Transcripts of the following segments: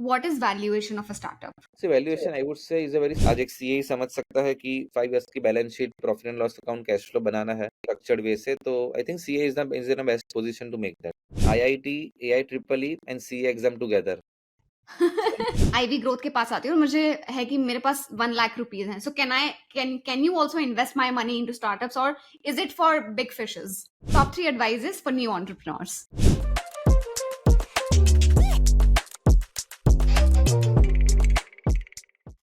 what is valuation of a startup? So valuation, I would say, is a very आज एक CA ही समझ सकता है कि 5 years की balance sheet, profit and loss account, cash flow बनाना है स्ट्रक्चर्ड वे से. तो I think CA is in a best position to make that. IIT, AIEEE and CA exam together. IV growth के पास आती हूँ और मुझे है कि मेरे पास 1 लाख रुपीज हैं. So can you also invest my money into startups और is it for big fishes? Top 3 advices for new entrepreneurs.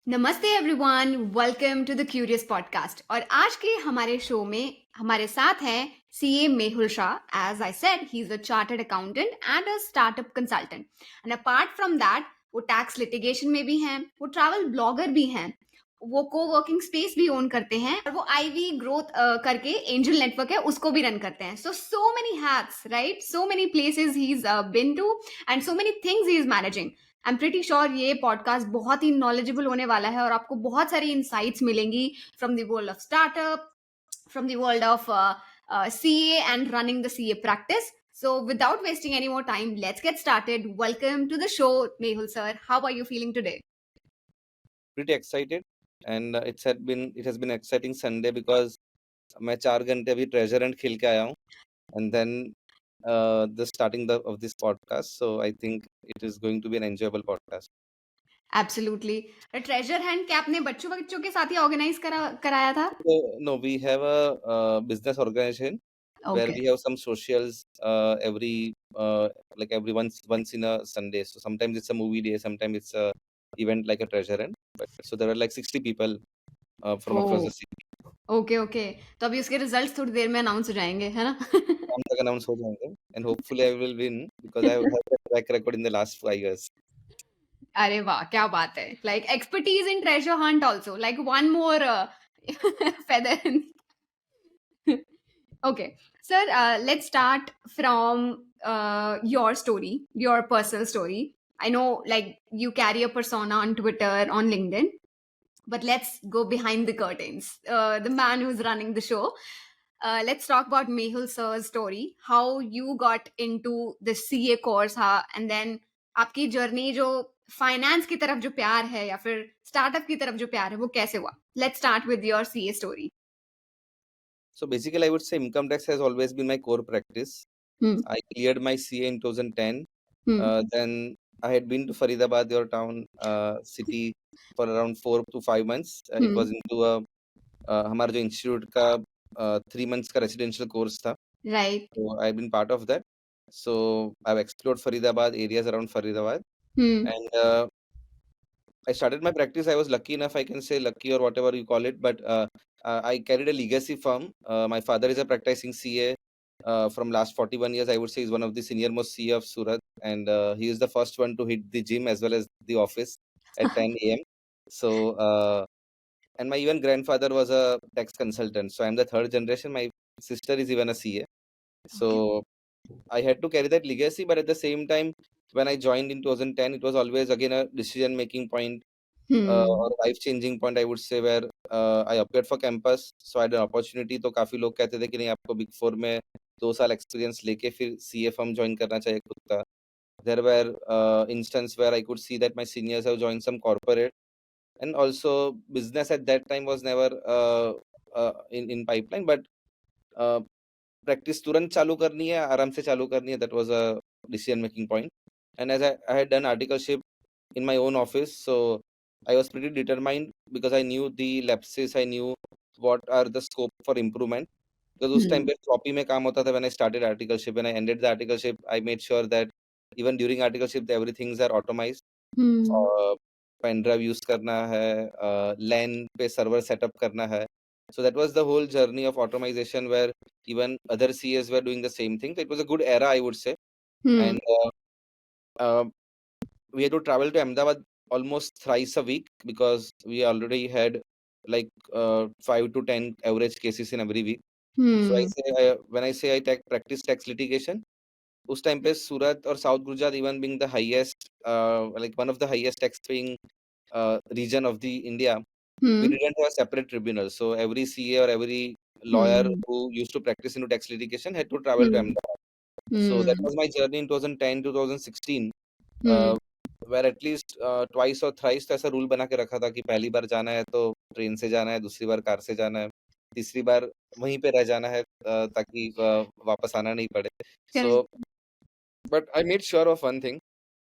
नमस्ते everyone, welcome to the curious podcast. और आज के हमारे शो में हमारे साथ हैं CA Mehul Shah. As I said, he is a chartered accountant and a startup consultant. And apart from that, वो टैक्स लिटिगेशन में भी हैं, वो ट्रैवल ब्लॉगर भी हैं, वो को वर्किंग स्पेस भी ओन करते हैं, और वो आईवी ग्रोथ करके एंजल नेटवर्क है उसको भी रन करते हैं. So many hats, right? So many places he is been to and so many things he is managing. I am pretty sure ये पॉडकास्ट बहुत ही नॉलेजेबल होने वाला है और आपको बहुत सारी इंसाइट्स मिलेंगी from the world of startup, from the world of CA and running the CA practice. So without wasting any more time, let's get started. Welcome to the show, Mehul sir. How are you feeling today? Pretty excited, and it has been exciting Sunday because मैं 4 घंटे अभी treasure Hunt खेल के आया हूँ, and then the starting of this podcast. So I think it is going to be an enjoyable podcast. Absolutely. Treasure Hunt क्या आपने बच्चों बच्चों के साथ ही ऑर्गेनाइज कराया था? So, no, we have a business organization where Okay. we have some socials every once in a Sunday. So sometimes it's a movie day, sometimes it's a event like a treasure hunt. So there are like 60 people from across the city. Okay. तो अभी उसके results थोड़ी देर में announce हो जाएंगे, है ना? शाम तक announce हो जाएंगे, and hopefully I will win because I have had a track record in the last 5 years. अरे वाह, क्या बात है. Like expertise in treasure hunt also. Like one more feather in. Okay. Sir, let's start from your story, your personal story. I know like you carry a persona on Twitter, on LinkedIn, but let's go behind the curtains. The man who's running the show. Let's talk about Mehul sir's story. How you got into the CA course, and then आपकी journey जो finance की तरफ जो प्यार है या फिर startup की तरफ जो प्यार है वो कैसे हुआ? Let's start with your CA story. So basically, I would say income tax has always been my core practice. Hmm. I cleared my CA in 2010. Hmm. Then I had been to Faridabad, your town, city, for around 4 to 5 months. It was into a हमारा जो institute का 3 months का residential course था. Right. So I've been part of that. So I've explored Faridabad, areas around Faridabad, and I started my practice. I was lucky enough, I can say lucky or whatever you call it, but I carried a legacy firm. My father is a practicing CA from last 41 years. I would say he's one of the senior most CA of Surat, and he is the first one to hit the gym as well as the office at 10 a.m. So, and my even grandfather was a tax consultant. So I'm the third generation. My sister is even a CA. So I had to carry that legacy, but at the same time, when I joined in 2010, it was always again a decision-making point or life-changing point, I would say, where I appeared for campus. So I had an opportunity. तो काफी लोग कहते थे कि नहीं आपको Big Four में 2 साल experience लेके फिर CA firm join करना चाहिए खुद का. There were instances where I could see that my seniors have joined some corporate, and also business at that time was never in pipeline, but practice तुरंत चालू करनी है, आराम से चालू करनी है. That was a decision making point. And as I had done articleship in my own office, so I was pretty determined because I knew the lapses, I knew what are the scope for improvement. Because उस time पे floppy में काम होता था when I started articleship. When I ended the articleship, I made sure that even during articleship, everything are automized. Pen drive use करना है, LAN पे server setup करना है. So that was the whole journey of automation where even other CAs were doing the same thing. It was a good era, I would say. And we had to travel to Ahmedabad almost thrice a week because we already had like 5 to 10 average cases in every week. So when I say I practice tax litigation, उस time पे सूरत और south Gujarat even being the highest, like one of the highest tax paying region of the India, we didn't have a separate tribunal. So every CA or every lawyer who used to practice into tax litigation had to travel to Ahmedabad. So that was my journey in 2010 to 2016. Where at least twice और thrice तो ऐसा rule बना के रखा था कि पहली बार जाना है तो ट्रेन से जाना है, दूसरी बार कार से जाना है, तीसरी बार वहीं पे रह जाना है ताकि वापस आना नहीं पड़े। Correct. So but I made sure of one thing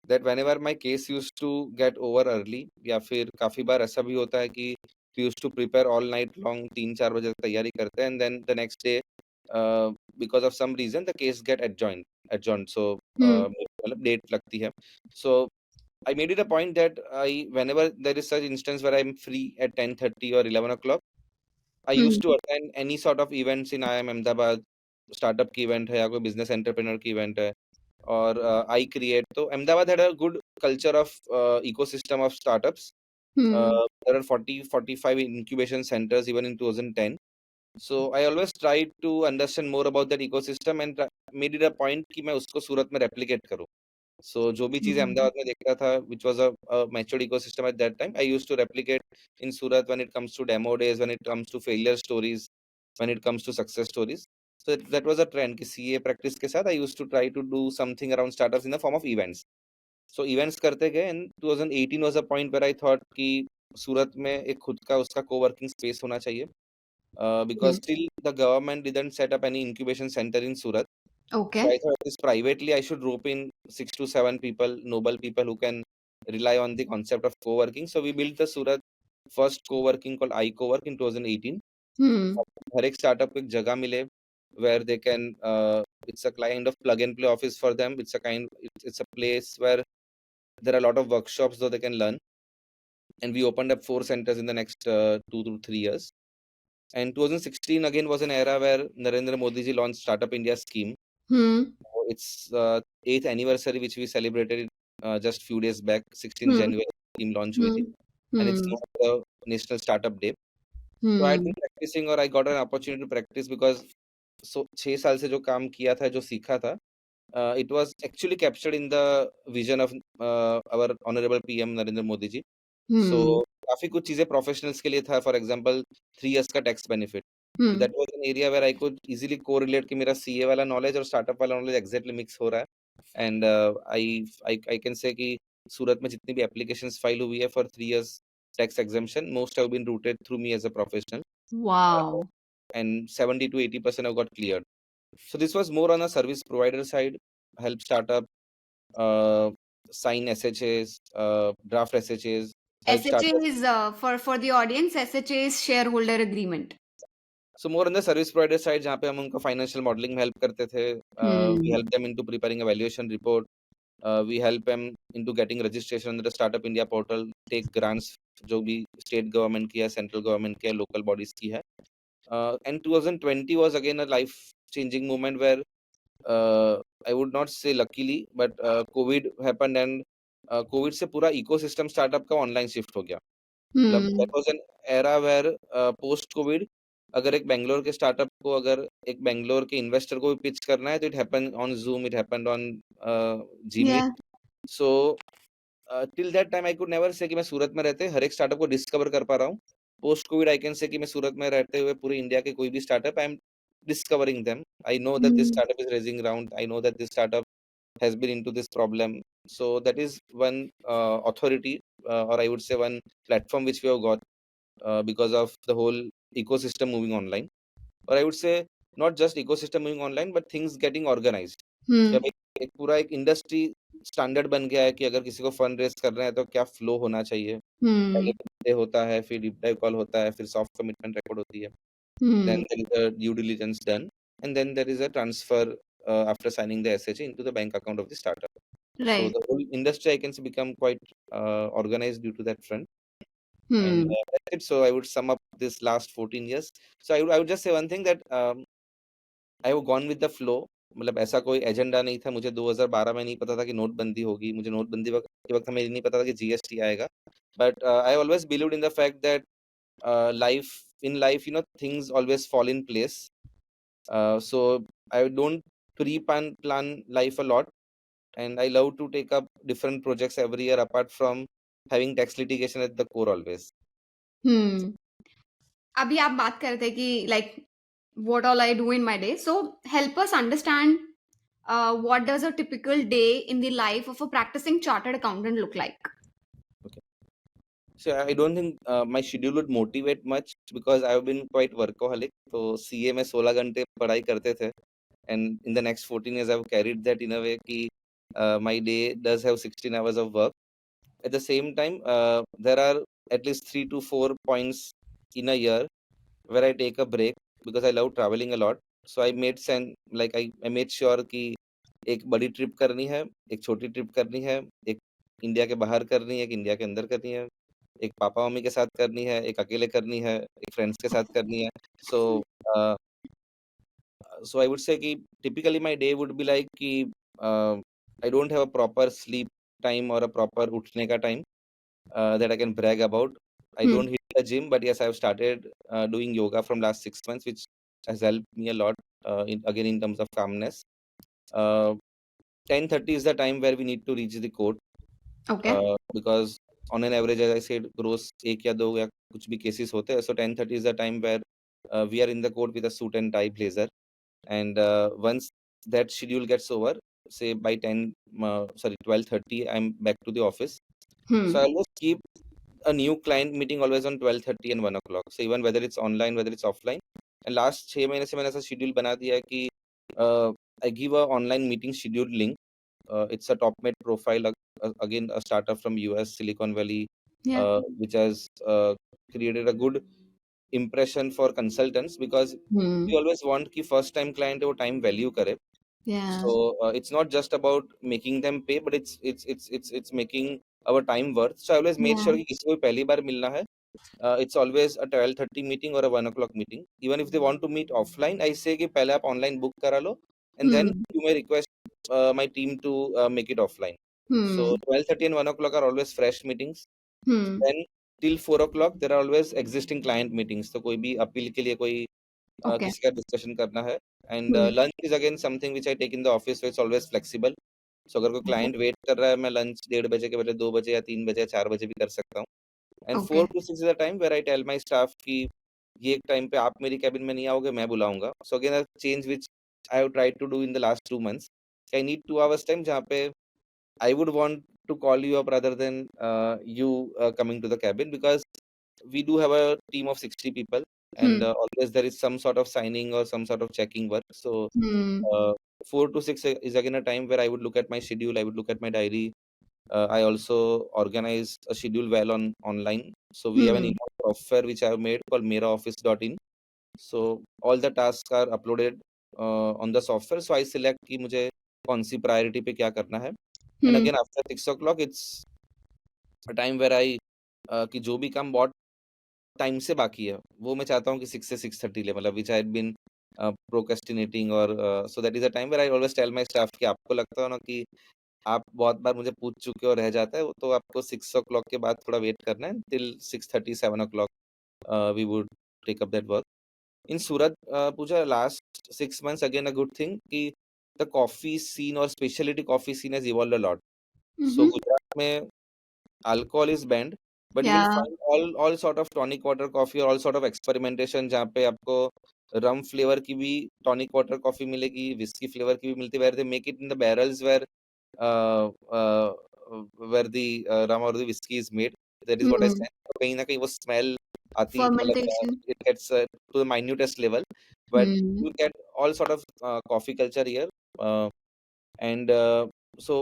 that whenever my case used to get over early, या फिर काफ़ी बार ऐसा भी होता है कि we used to prepare all night long, 3-4 बजे तक तैयारी करते हैं and then the next day because of some reason the case get adjourned so हुँ, मतलब डेट लगती है। सो I made it a point that whenever there is such instance where I'm free at 10:30 or 11 o'clock, I hmm, used to attend any sort of events in IIM Ahmedabad, startup की event है या कोई business entrepreneur की event है, और I create. तो Ahmedabad had a good culture of ecosystem of startups. Hmm, There are 40-45 incubation centers even in 2010. So I always tried to understand more about that ecosystem and made it a point कि मैं उसको सूरत में replicate करूँ. So जो भी चीज़ें हुँ, अहमदाबाद में देख रहा था which was a matured ecosystem at that time, I used to replicate in Surat when it comes to demo days, when it comes to failure stories, when it comes to success stories. So that was a trend कि CA practice के साथ I used to try to do something around startups in the form of events. So events करते गए and 2018 was a point where I thought कि सूरत में एक खुद का उसका co-working space होना चाहिए. Because hmm, still the government didn't set up any incubation center in Surat. Okay, So I thought this privately I should rope in 6 to 7 people, noble people who can rely on the concept of co-working. So we built the Surat first co-working called iCowork in 2018. हुँ, हर एक startup को एक जगह मिले where they can it's a kind of plug and play office for them. It's a place where there are a lot of workshops so they can learn. And we opened up 4 centers in the next 2 to 3 years. And 2016 again was an era where Narendra Modi ji launched Startup India scheme. Hmm, It's 8th anniversary which we celebrated just few days back, 16 hmm, January scheme launch हुई हुँ, थी, and it's hmm, now the National Startup Day. So I had been hmm, practicing or I got an opportunity to practice because 6 साल से जो काम किया था, जो सीखा था, it was actually captured in the vision of our honorable PM Narendra Modi ji. So हुँ, काफ़ी कुछ चीज़ें प्रोफेशनल्स के लिए था, फॉर एग्जांपल 3 इयर्स का टैक्स बेनिफिट। हुँ, तो that was an area where I could easily correlate कि मेरा सीए वाला नॉलेज और स्टार्टअप वाला नॉलेज एग्ज़ैक्टली मिक्स हो रहा है। एंड आई कैन से कि सूरत में जितनी भी एप्लीकेशंस फाइल हुई है for 3 years tax exemption, most have been routed through me as a professional, wow! And 70 to 80% have got cleared. So this was more on a service provider side, help startup uh, sign SHAs, draft SHAs, help SHA startup. is for the audience, SHA is shareholder agreement. So more on the service provider side जहाँ पे हम उनको financial modelling में help करते थे, we hmm, help them into preparing a valuation report, we help them into getting registration in the startup India portal, tech grants जो भी state government की है, सेंट्रल गवर्नमेंट की है, लोकल बॉडीज की है। And 2020 was again a life changing moment where I would not say luckily but Covid happened and Covid से पूरा इकोसिस्टम स्टार्टअप का ऑनलाइन शिफ्ट हो गया। मतलब दैट हुँ, was an era where post Covid अगर एक बैंगलोर के स्टार्टअप को अगर एक बैंगलोर के इन्वेस्टर को भी पिच करना है तो it happened on Zoom, it happened on GMeet. या so till that time I could never say कि मैं सूरत में रहते हर एक स्टार्टअप को डिस्कवर कर पा रहा हूँ। Post Covid I can say कि मैं सूरत में रहते हुए पूरे इंडिया के कोई भी startup I am discovering them. I know that this hmm, startup is raising round, I know that this startup has been into this problem. So that is one authority, or I would say one platform which we have got because of the whole ecosystem moving online. Or I would say not just ecosystem moving online, but things getting organized. कि हुँ, अब एक पूरा एक industry standard बन गया है कि अगर किसी को फंड रेज़ करना है तो क्या फ्लो होना चाहिए। पहले हुँ, डे होता है, फिर डीप डाइव कॉल होता है, फिर सॉफ्ट कमिटमेंट रिकॉर्ड होती है। हुँ, Then there is a due diligence done, and then there is a transfer after signing the SHA into the bank account of the startup. So right, the whole industry I can say become quite organized due to that front. And hmm, that's it. So I would sum up this last 14 years. So I would just say one thing that I have gone with the flow. मतलब ऐसा कोई agenda नहीं था। मुझे 2012 में नहीं पता था कि नोटबंदी होगी। मुझे नोटबंदी के वक़्त हमें ये नहीं पता था कि जीएसटी आएगा। But I always believed in the fact that life in life things always fall in place. So I don't pre-plan life a lot, and I love to take up different projects every year apart from having tax litigation at the core always. हुँ। अभी आप बात कर रहे थे कि like what all I do in my day, so help us understand what does a typical day in the life of a practicing chartered accountant look like? Okay. So I don't think my schedule would motivate much because I've been quite workaholic. So CA में 16 घंटे पढ़ाई करते थे, and in the next 14 years I've carried that in a way कि my day does have 16 hours of work. At the same time, there are at least 3 to 4 points in a year where I take a break because I love traveling a lot. So I made sense, like I made sure कि एक बड़ी trip करनी है, एक छोटी trip करनी है, एक इंडिया के बाहर करनी है, एक इंडिया के अंदर करनी है, एक पापा मम्मी के साथ करनी है, एक अकेले करनी है, एक फ्रेंड्स के साथ करनी है. So uh, so I would say कि typically my day would be like कि I don't have a proper sleep time or a proper उठने का time that I can brag about. I Hmm. don't hit the gym, but yes, I've started doing yoga from last 6 months, which has helped me a lot. Again, in terms of calmness, 10:30 is the time where we need to reach the court. Okay. Because on an average, as I said, gross एक या दो या कुछ भी cases होते हैं. So 10:30 is the time where we are in the court with a suit and tie blazer. And once that schedule gets over, say by 12:30, I'm back to the office. Hmm. So I always keep a new client meeting always on 12:30 and 1 o'clock. So even whether it's online, whether it's offline. And last 6 महीने से मैंने ऐसा schedule बना दिया है कि I give a online meeting schedule link. It's a top-made profile, again a startup from US, Silicon Valley, Yeah. which has created a good impression for consultants because Hmm. we always want कि first time client वो time value करे. Yeah. So it's not just about making them pay, but it's making our time worth. So I always made Yeah. sure कि किसी को भी पहली बार मिलना है, it's always a 12:30 meeting or a 1 o'clock meeting. Even if they want to meet offline, I say कि पहले आप online book करा लो, and then Hmm. you may request my team to make it offline. So Hmm. 12:30 and 1 o'clock are always fresh meetings. Hmm. Then till 4 o'clock there are always existing client meetings. तो कोई भी appeal के लिए कोई Okay. किसी का discussion करना है. And Hmm. Lunch is again something which I take in the office, so it's always flexible. So अगर कोई Okay. क्लाइंट वेट कर रहा है, मैं लंच 1:30 के बजाय 2 बजे या 3 बजे या 4 बजे भी कर सकता हूँ. And Okay. 4 to 6 is the time where I tell my staff कि ये एक टाइम पे आप मेरी कैबिन में नहीं आओगे, मैं बुलाऊंगा. So again a change which I have tried to do in the last 2 months. I need 2 hours time जहाँ पे I would want to call you up rather than you coming to the cabin, because we do have a team of 60 people, and Hmm. always there is some sort of signing or some sort of checking work. So Hmm. 4 to 6 is again a time where I would look at my schedule, I would look at my diary. I also organize a schedule well on online. So we have an Hmm. email software which I have made called meraoffice.in. So all the tasks are uploaded on the software. So I select कि मुझे कौन सी priority पे क्या करना है. And Hmm. Again after 6 o'clock it's a time where I कि जो भी काम बहुत टाइम से बाकी है, वो मैं चाहता हूँ कि 6 से 6:30 ले, मतलब which I had been procrastinating. और so that is a time where I always tell my staff कि आपको लगता हो ना कि आप बहुत बार मुझे पूछ चुके हो, रह जाता है वो, तो आपको 6 o'clock के बाद थोड़ा वेट करना है till 6:30 7 o'clock. We would take up that work. In Surat, Pooja, last 6 months again a good thing कि द कॉफी सीन और speciality coffee scene has evolved a lot. So Mm-hmm. Gujarat में alcohol is banned, but you will Yeah. find all sort of tonic water coffee और all sort of experimentation जहाँ पे आपको रम flavour की भी tonic water coffee मिलेगी, whisky flavour की भी मिलती है, where they make it in the barrels uh, uh, where the rum or the whiskey is made. That is what I Hmm. said. तो कहीं ना कहीं वो स्मेल आती, मतलब Fermentation. it gets to the minutest level, but Hmm. you get all sort of coffee culture here. uh, and so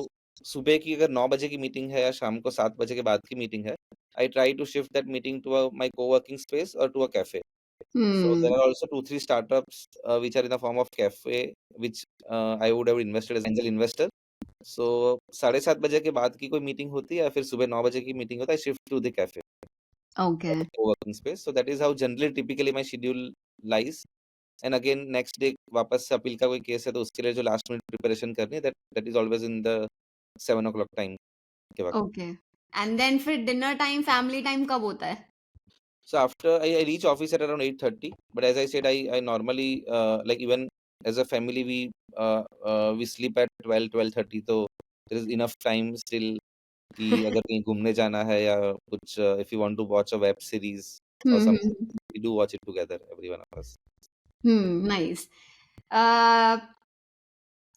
सुबह की अगर 9 बजे की मीटिंग है या शाम को 7 बजे के बाद की मीटिंग है, I try to shift that meeting to my coworking space और to a cafe. So there Hmm. are also 2 3 startups which are in the form of cafe, which I would have invested as angel investor. So 7:30 बजे के बाद की कोई meeting होती है या फिर सुबह 9 बजे की मीटिंग होता है, shift to the cafe or the Okay. co-working space. So that is how generally typically my schedule lies. And again next day वापस से अपील का कोई केस है तो उसके लिए जो लास्ट मिनट प्रिपरेशन करनी है, that that is always in the 7 o'clock time के वक्त. Okay. And then फिर dinner time, family time कब होता है? So after I reach office at around 8:30, but as I said, I normally like even as a family we sleep at 12:30, तो there is enough time still कि अगर कहीं घूमने जाना है या कुछ, if you want to watch a web series or something, Hmm. we do watch it together, every one of us. Hmm. Nice. Uh,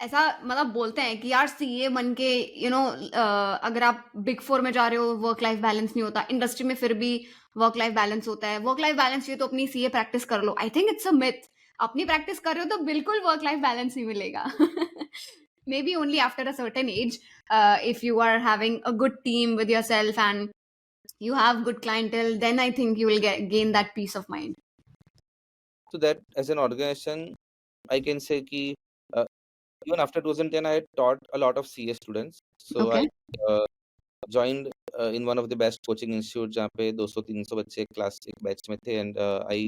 ऐसा मतलब बोलते हैं कि यार सीए बन के अगर आप बिग फोर में जा रहे हो वर्क लाइफ बैलेंस नहीं होता, इंडस्ट्री में फिर भी वर्क लाइफ बैलेंस होता है। वर्क लाइफ बैलेंस चाहिए तो अपनी सीए प्रैक्टिस कर लो। I think it's a myth. अपनी प्रैक्टिस कर रहे हो तो बिल्कुल वर्क लाइफ बैलेंस नहीं मिलेगा। Maybe only after a certain age, if you are having a good team with yourself and you have good clientele, then I think you will gain that peace of mind. So that as an organization, I can say ki uh, even after 2010, I had taught a lot of CA students. So I Okay. uh, joined in one of the best coaching institute जहाँ पे 200-300 बच्चे class एक batch में थे, and I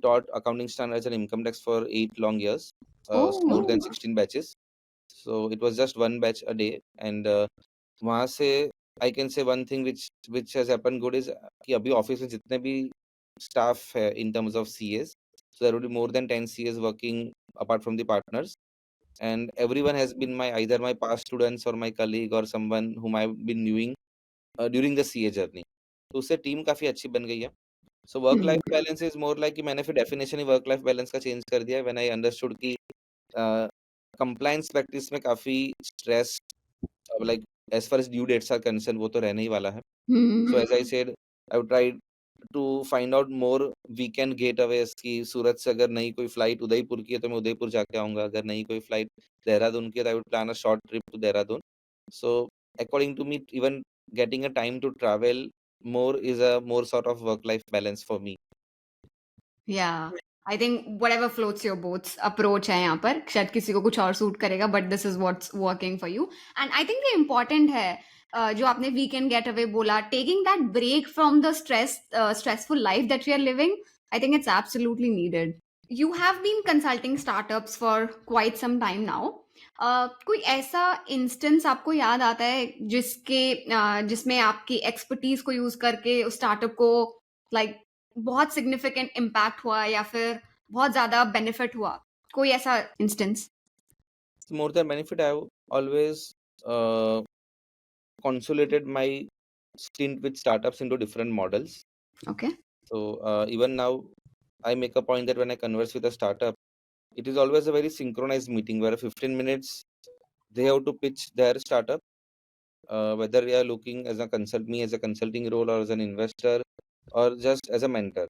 taught accounting standards and income tax for 8 long years, more than Oh. 16 batches. So it was just one batch a day, and वहाँ से I can say one thing which has happened good is कि अभी office में जितने भी staff है in terms of CAs, so there would be more than 10 CAs working apart from the partners, and everyone has been my either my past students or my colleague or someone whom I've been knowing during the CA journey. तो उससे team काफ़ी अच्छी बन गई है। So work Hmm. Life balance is more like कि मैंने फिर डेफिनेशन ही वर्क लाइफ बैलेंस का चेंज कर दिया व्हेन आई अंडरस्टूड कि कंप्लायंस प्रैक्टिस में काफ़ी stress, like as far as due dates are concerned, वो तो रहने ही वाला है। So Hmm. As I said, I would try to find out more weekend गेटअवेज़ कि सूरत से अगर नई कोई फ्लाइट उदयपुर की है तो मैं उदयपुर जाके आऊँगा, अगर नई कोई फ्लाइट देहरादून की है तो I would plan a short trip to Dehradun. So according to me, even getting a time to travel more is a more sort of work-life balance for me. Yeah. I think whatever floats your boats approach है यहाँ पर। शायद किसी को कुछ और suit करेगा, but this is what's working for you. And I think ये इम्पोर्टेंट है, जो आपने वीकेंड गेट अवे बोला, taking that break from the stressful life that we are living. I think it's absolutely needed. You have been consulting startups for quite some time now. कोई ऐसा instance आपको याद आता है जिसमें आपकी एक्सपर्टीज को यूज करके उस स्टार्टअप को लाइक बहुत सिग्निफिकेंट इम्पैक्ट हुआ या फिर बहुत ज़्यादा बेनिफिट हुआ? कोई ऐसा instance? So more than benefit, I have always consolidated my stint with startups into different models. Okay. So even now, I make a point that when I converse with a startup, it is always a very synchronized meeting where 15 minutes they have to pitch their startup, whether they are looking as a me as a consulting role or as an investor or just as a mentor.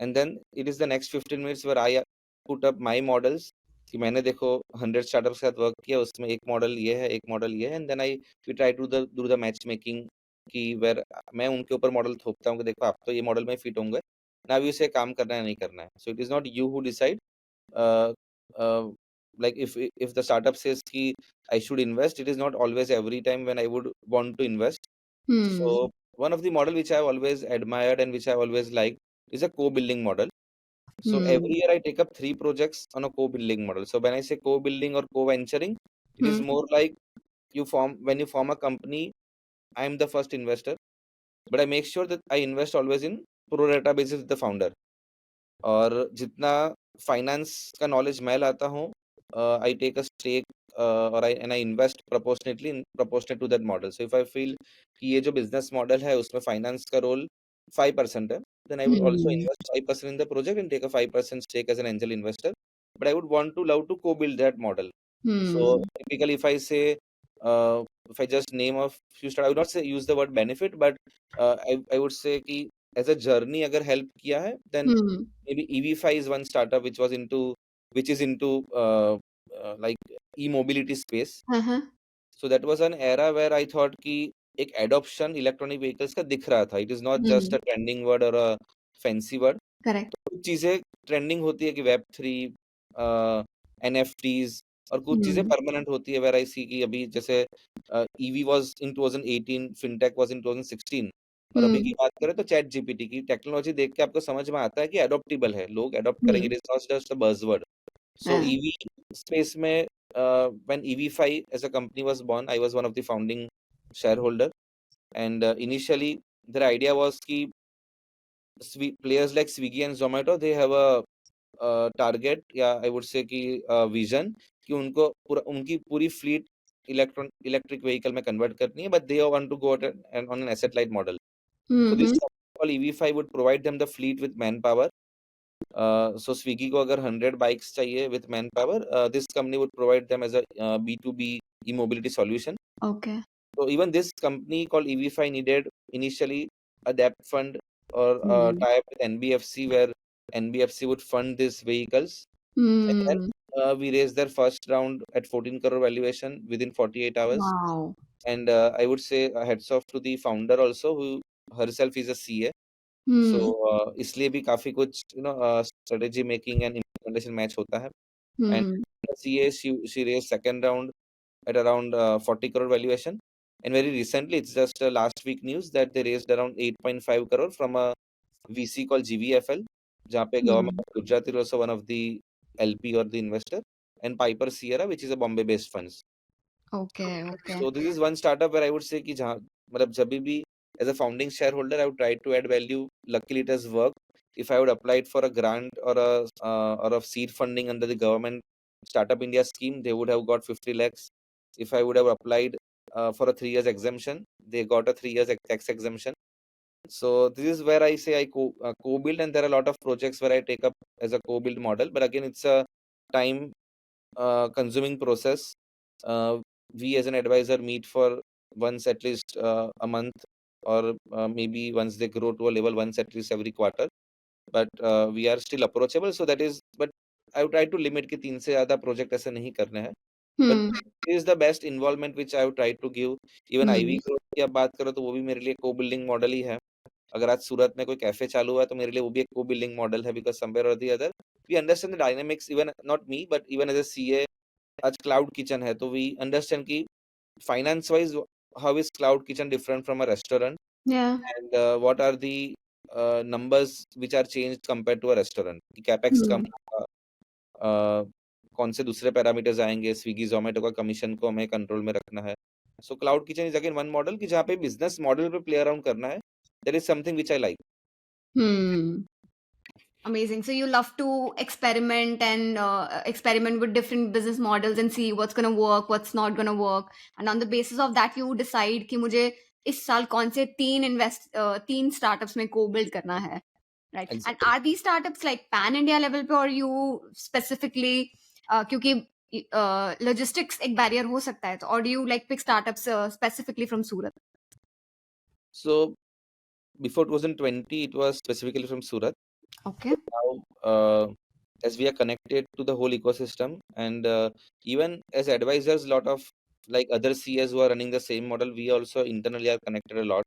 And then it is the next 15 minutes where I put up my models कि मैंने देखो 100 startup के साथ work किया, उसमें एक model ये है, एक मॉडल ये है, and then I we try to the do the match making कि वेयर मैं उनके ऊपर मॉडल थोपता हूँ कि देखो आप तो ये मॉडल में फिट होंगे, ना अभी उसे काम करना है नहीं करना है। So it is not you who decide, like if the startup says ki I should invest, it is not always every time when I would want to invest. Hmm. So one of the model which I have always admired and which I have always liked is a co-building model. So Hmm. every year I take up 3 projects on a co-building model. So when I say co-building or co-venturing, it is Hmm. more like when you form a company, I am the first investor, but I make sure that I invest always in pro rata basis with the founder. और जितना finance का knowledge मैं लाता हूँ, I take a stake और I invest proportionate to that model. So if I feel कि ये जो बिजनेस मॉडल है उसमें फाइनेंस का रोल 5% है, then I would also Hmm. invest 5% in the project and take a 5% stake as an angel investor. But I would want to love to co-build that model. So Hmm. typically, if I say, if I just name a few start, I would not say use the word benefit, but I would say कि as a journey अगर help किया है, then Hmm. maybe EV5 is one startup which is into like e-mobility space. Uh-huh. So that was an era where I thought कि एक adoption electronic vehicles का दिख रहा था। It is not just Hmm. A trending word और a fancy word. Correct. कुछ चीजें trending होती है कि वेब 3, एनएफटीज, और कुछ चीजें Hmm. परमानेंट होती है वेर आई सी की अभी जैसे EV was in 2018, fintech was in 2016, और अभी की Hmm. बात करें तो चैट जीपीटी की टेक्नोलॉजी देख के आपको समझ में आता है कि अडॉप्टेबल है, लोग अडॉप्ट करेंगे, Hmm. It is not just a buzzword. So हाँ। ईवी स्पेस में when EV5 as a company was born, I was one of the founding shareholder, and initially their idea was कि players like Swiggy and Zomato, they have a target या आई would से कि vision कि उनको पूरा उनकी पूरी फ्लीट इलेक्ट्रिक व्हीकल में कन्वर्ट करनी है, but they want to go on an asset light model. Hmm. So this Hmm. company called EV5 would provide them the fleet with manpower, So Swiggy को अगर 100 बाइक्स चाहिए with manpower, this company would provide them as a B2B e-mobility solution. Okay. So even this company called EV5 needed initially a debt fund or tie up with NBFC, where NBFC would fund these vehicles. And then we raised their first round at 14 crore valuation within 48 hours. Wow. And I would say heads off to the founder also, who herself is a CA. So इसलिए भी काफी कुछ strategy making and implementation match होता है. And CA, she raised second round at around 40 crore valuation. And very recently, it's just last week news that they raised around 8.5 crore from a VC called GVFL, जहाँ पे government of Gujarat is also one of the LP or the investor, and Piper Sierra, which is a Bombay-based funds. Okay, okay. So this is one startup where I would say कि जहाँ मतलब जब भी as a founding shareholder, I would try to add value. Luckily, it has worked. If I would applied for a grant or a seed funding under the government Startup India scheme, they would have got 50 lakhs. If I would have applied for a 3 years exemption, they got a 3 years tax exemption. So this is where I say I co-build, and there are a lot of projects where I take up as a co-build model. But again, it's a time consuming process. We as an advisor meet for once at least a month, or maybe once they grow to a level, once at least every quarter. But we are still approachable, so that is, but I would try to limit कि 3 से ज़्यादा project ऐसे नहीं करने हैं. But this is the best involvement which I would try to give. Even IV growth की आप बात करो तो वो भी मेरे लिए co-building model ही है. अगर आज सूरत में कोई कैफे चालू हुआ है तो मेरे लिए वो भी एक co-building model है, because somewhere or the other we understand the dynamics, even not me but even as a CA. आज क्लाउड किचन है तो वी अंडरस्टैंड कि finance wise how is cloud kitchen different from a restaurant, and what are the numbers which are changed compared to a restaurant, कि capex कम होगा, कौन से दूसरे पैरामीटर्स आएंगे, स्विगी जोमेटो का कमीशन को हमें कंट्रोल में रखना है. So cloud kitchen is again one model कि जहाँ पे बिजनेस मॉडल पे प्ले अराउंड करना है. That is something which I like. Amazing. So you love to experiment and experiment with different business models and see what's going to work, what's not going to work. And on the basis of that, you decide कि मुझे इस साल कौन से तीन startups में co-build करना है. Right. Exactly. And are these startups like pan India level पे, or you specifically क्योंकि logistics एक barrier हो सकता है, or do you like pick startups specifically from Surat? So before 2020 it was specifically from Surat. Okay. Now as we are connected to the whole ecosystem, and even as advisors, lot of like other CAs who are running the same model, we also internally are connected a lot.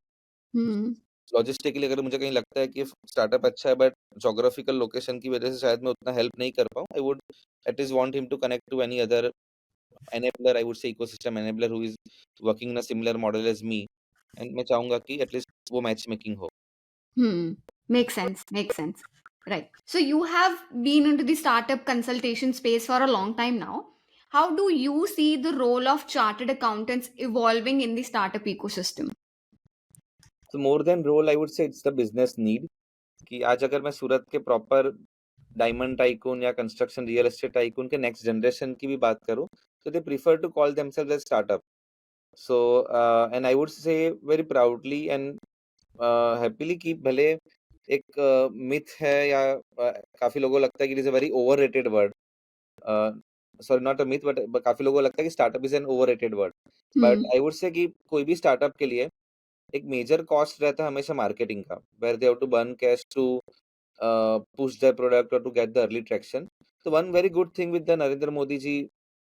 Logistically अगर मुझे कहीं लगता है कि startup अच्छा है but geographical location की वजह से शायद मैं उतना हेल्प नहीं कर पाऊँ, I would at least want him to connect to any other enabler, I would say ecosystem enabler who is working in a similar model as me, and मैं चाहूंगा कि एटलीस्ट वो मैच मेकिंग हो. Makes sense. Makes sense. Right. So you have been into the startup consultation space for a long time now. How do you see the role of chartered accountants evolving in the startup ecosystem? So more than role, I would say it's the business need. कि आज अगर मैं सूरत के proper diamond tycoon या construction real estate tycoon के next generation की भी बात करूं, तो they prefer to call themselves as startup. So and I would say very proudly and happily कि भले एक मिथ है या काफी लोगों को लगता है कि it is a very overrated word, sorry not a myth but काफी लोगों को लगता है कि startup is an overrated word. But I would से कि कोई भी स्टार्टअप के लिए एक मेजर कॉस्ट रहता है हमेशा मार्केटिंग का, where they have to burn cash to push their product or to get the early traction. तो one very good thing with the Narendra Modi ji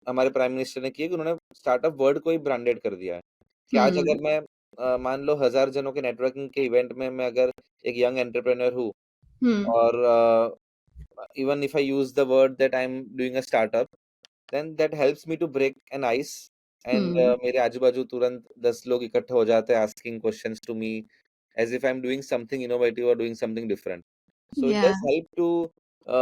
हमारे प्राइम मिनिस्टर ने किया कि उन्होंने स्टार्टअप वर्ड को ही ब्रांडेड कर दिया है. कि आज अगर मैं मान लो 1000 जनों के नेटवर्किंग के इवेंट में मैं अगर एक यंग एंटरप्रेन्योर हूँ, और even if I use the word that I'm doing a startup, then that helps me to break an ice. And मेरे आजू बाजू तुरंत 10 लोग इकट्ठे हो जाते हैं asking questions to me as if I'm doing something innovative or doing something different. So it does help to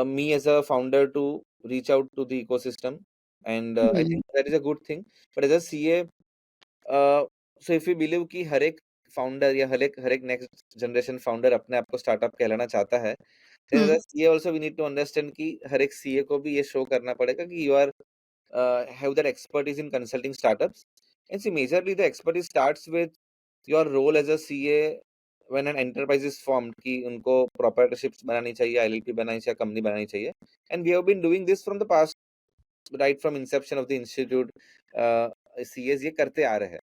me as a founder to reach out to the ecosystem, and I think that is a good thing. But as a CA, so if you believe कि हर एक founder या हर एक next generation founder अपने आप को startup कहलाना चाहता है, then as a CA also we need to understand कि हर एक CA को भी ये शो करना पड़ेगा कि you are have that expertise in consulting startups. And see, majorly the expertise starts with your role as a CA when an enterprise is formed कि उनको proprietorships बनानी चाहिए, LLP बनानी चाहिए, company बनानी चाहिए, and we have been doing this from the past, right from inception of the institute. CAs ये करते आ रहे हैं.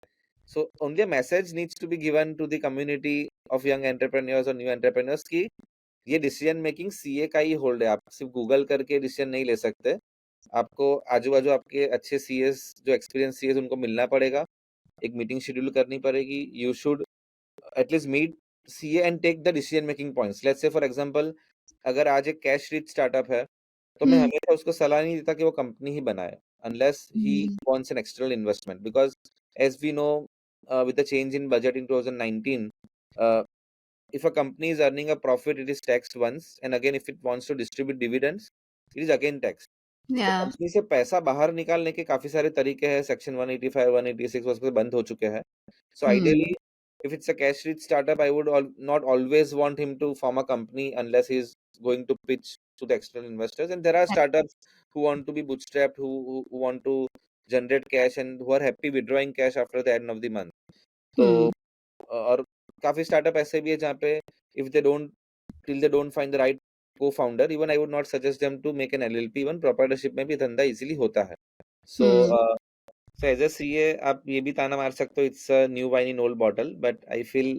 So only a message needs to be given to the community of young entrepreneurs or new entrepreneurs कि ये decision making CA का ही hold है. आप सिर्फ गूगल करके डिसीजन नहीं ले सकते. आपको आजू बाजू आपके अच्छे सीएस, जो एक्सपीरियंस सीएस, उनको मिलना पड़ेगा, एक मीटिंग शेड्यूल करनी पड़ेगी. You should at least meet CA and take the decision making points. Let's say for example, अगर आज एक कैश रिच स्टार्टअप है, तो मैं हम्म हमेशा उसको सलाह नहीं देता कि वो कंपनी ही बनाए unless he hmm wants an external investment, because as we know with the change in budget in 2019, if a company is earning a profit, it is taxed once, and again if it wants to distribute dividends, it is again taxed. तो या company से पैसा बाहर निकालने के काफी सारे तरीके हैं. सेक्शन 185, 186 उसके बंद हो चुके हैं. So hmm ideally, if it's a cash rich startup, I would not always want him to form a company unless he's going to pitch to the external investors. And there are startups who want to be bootstrapped, who want to generate cash and who are happy withdrawing cash after the end of the month. तो हम्म और काफी startup ऐसे भी है जहाँ पे if they don't till they don't find the right co-founder, even I would not suggest them to make an LLP. even proprietorship में भी धंधा इजीली होता है. So hmm so as a CA आप ये भी ताना मार सकते हो, it's a new wine in old bottle, but I feel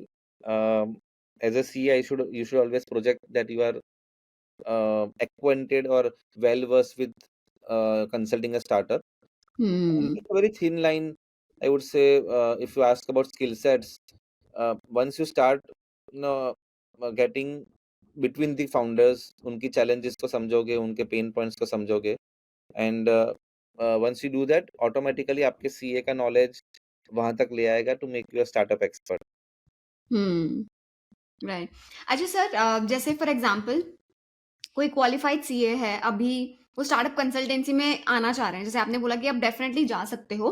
as a CA you should always project that you are acquainted or well versed with consulting a startup. Hmm It's a very thin line, I would say. If you ask about skill sets, once you start, you know, getting between the founders, उनकी challenges को समझोगे, उनके pain points को समझोगे, and once you do that, automatically आपके CA का knowledge वहां तक ले आएगा to make you a startup expert. Right. अच्छा सर, जैसे फॉर एग्जांपल कोई क्वालिफाइड सीए है, अभी वो स्टार्टअप कंसल्टेंसी में आना चाह रहे हैं, जैसे आपने बोला कि आप डेफिनेटली जा सकते हो.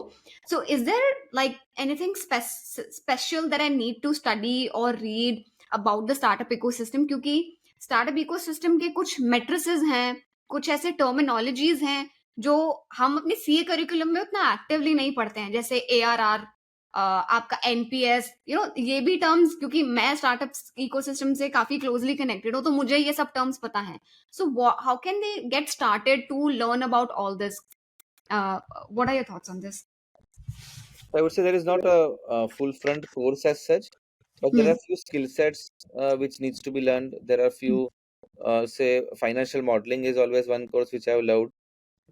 So is there like anything special that I need to study और read about the startup ecosystem? क्योंकि स्टार्टअप इकोसिस्टम के कुछ मेट्रिसेस हैं, कुछ ऐसे टर्मिनोलॉजीज हैं जो हम अपने सीए करिकुलम में उतना एक्टिवली नहीं पढ़ते हैं, जैसे एआरआर, आपका एनपीएस, ये भी टर्म्स, क्योंकि मैं स्टार्टअप इकोसिस्टम से काफी क्लोजली कनेक्टेड हूँ, तो मुझे ये सब टर्म्स पता हैं. So how can they get started to learn about all this? What are your thoughts on this? I would say there is not a full front course as such, but there Hmm. are few skill sets which needs to be learned. There are few, say financial modeling is always one course which I have loved,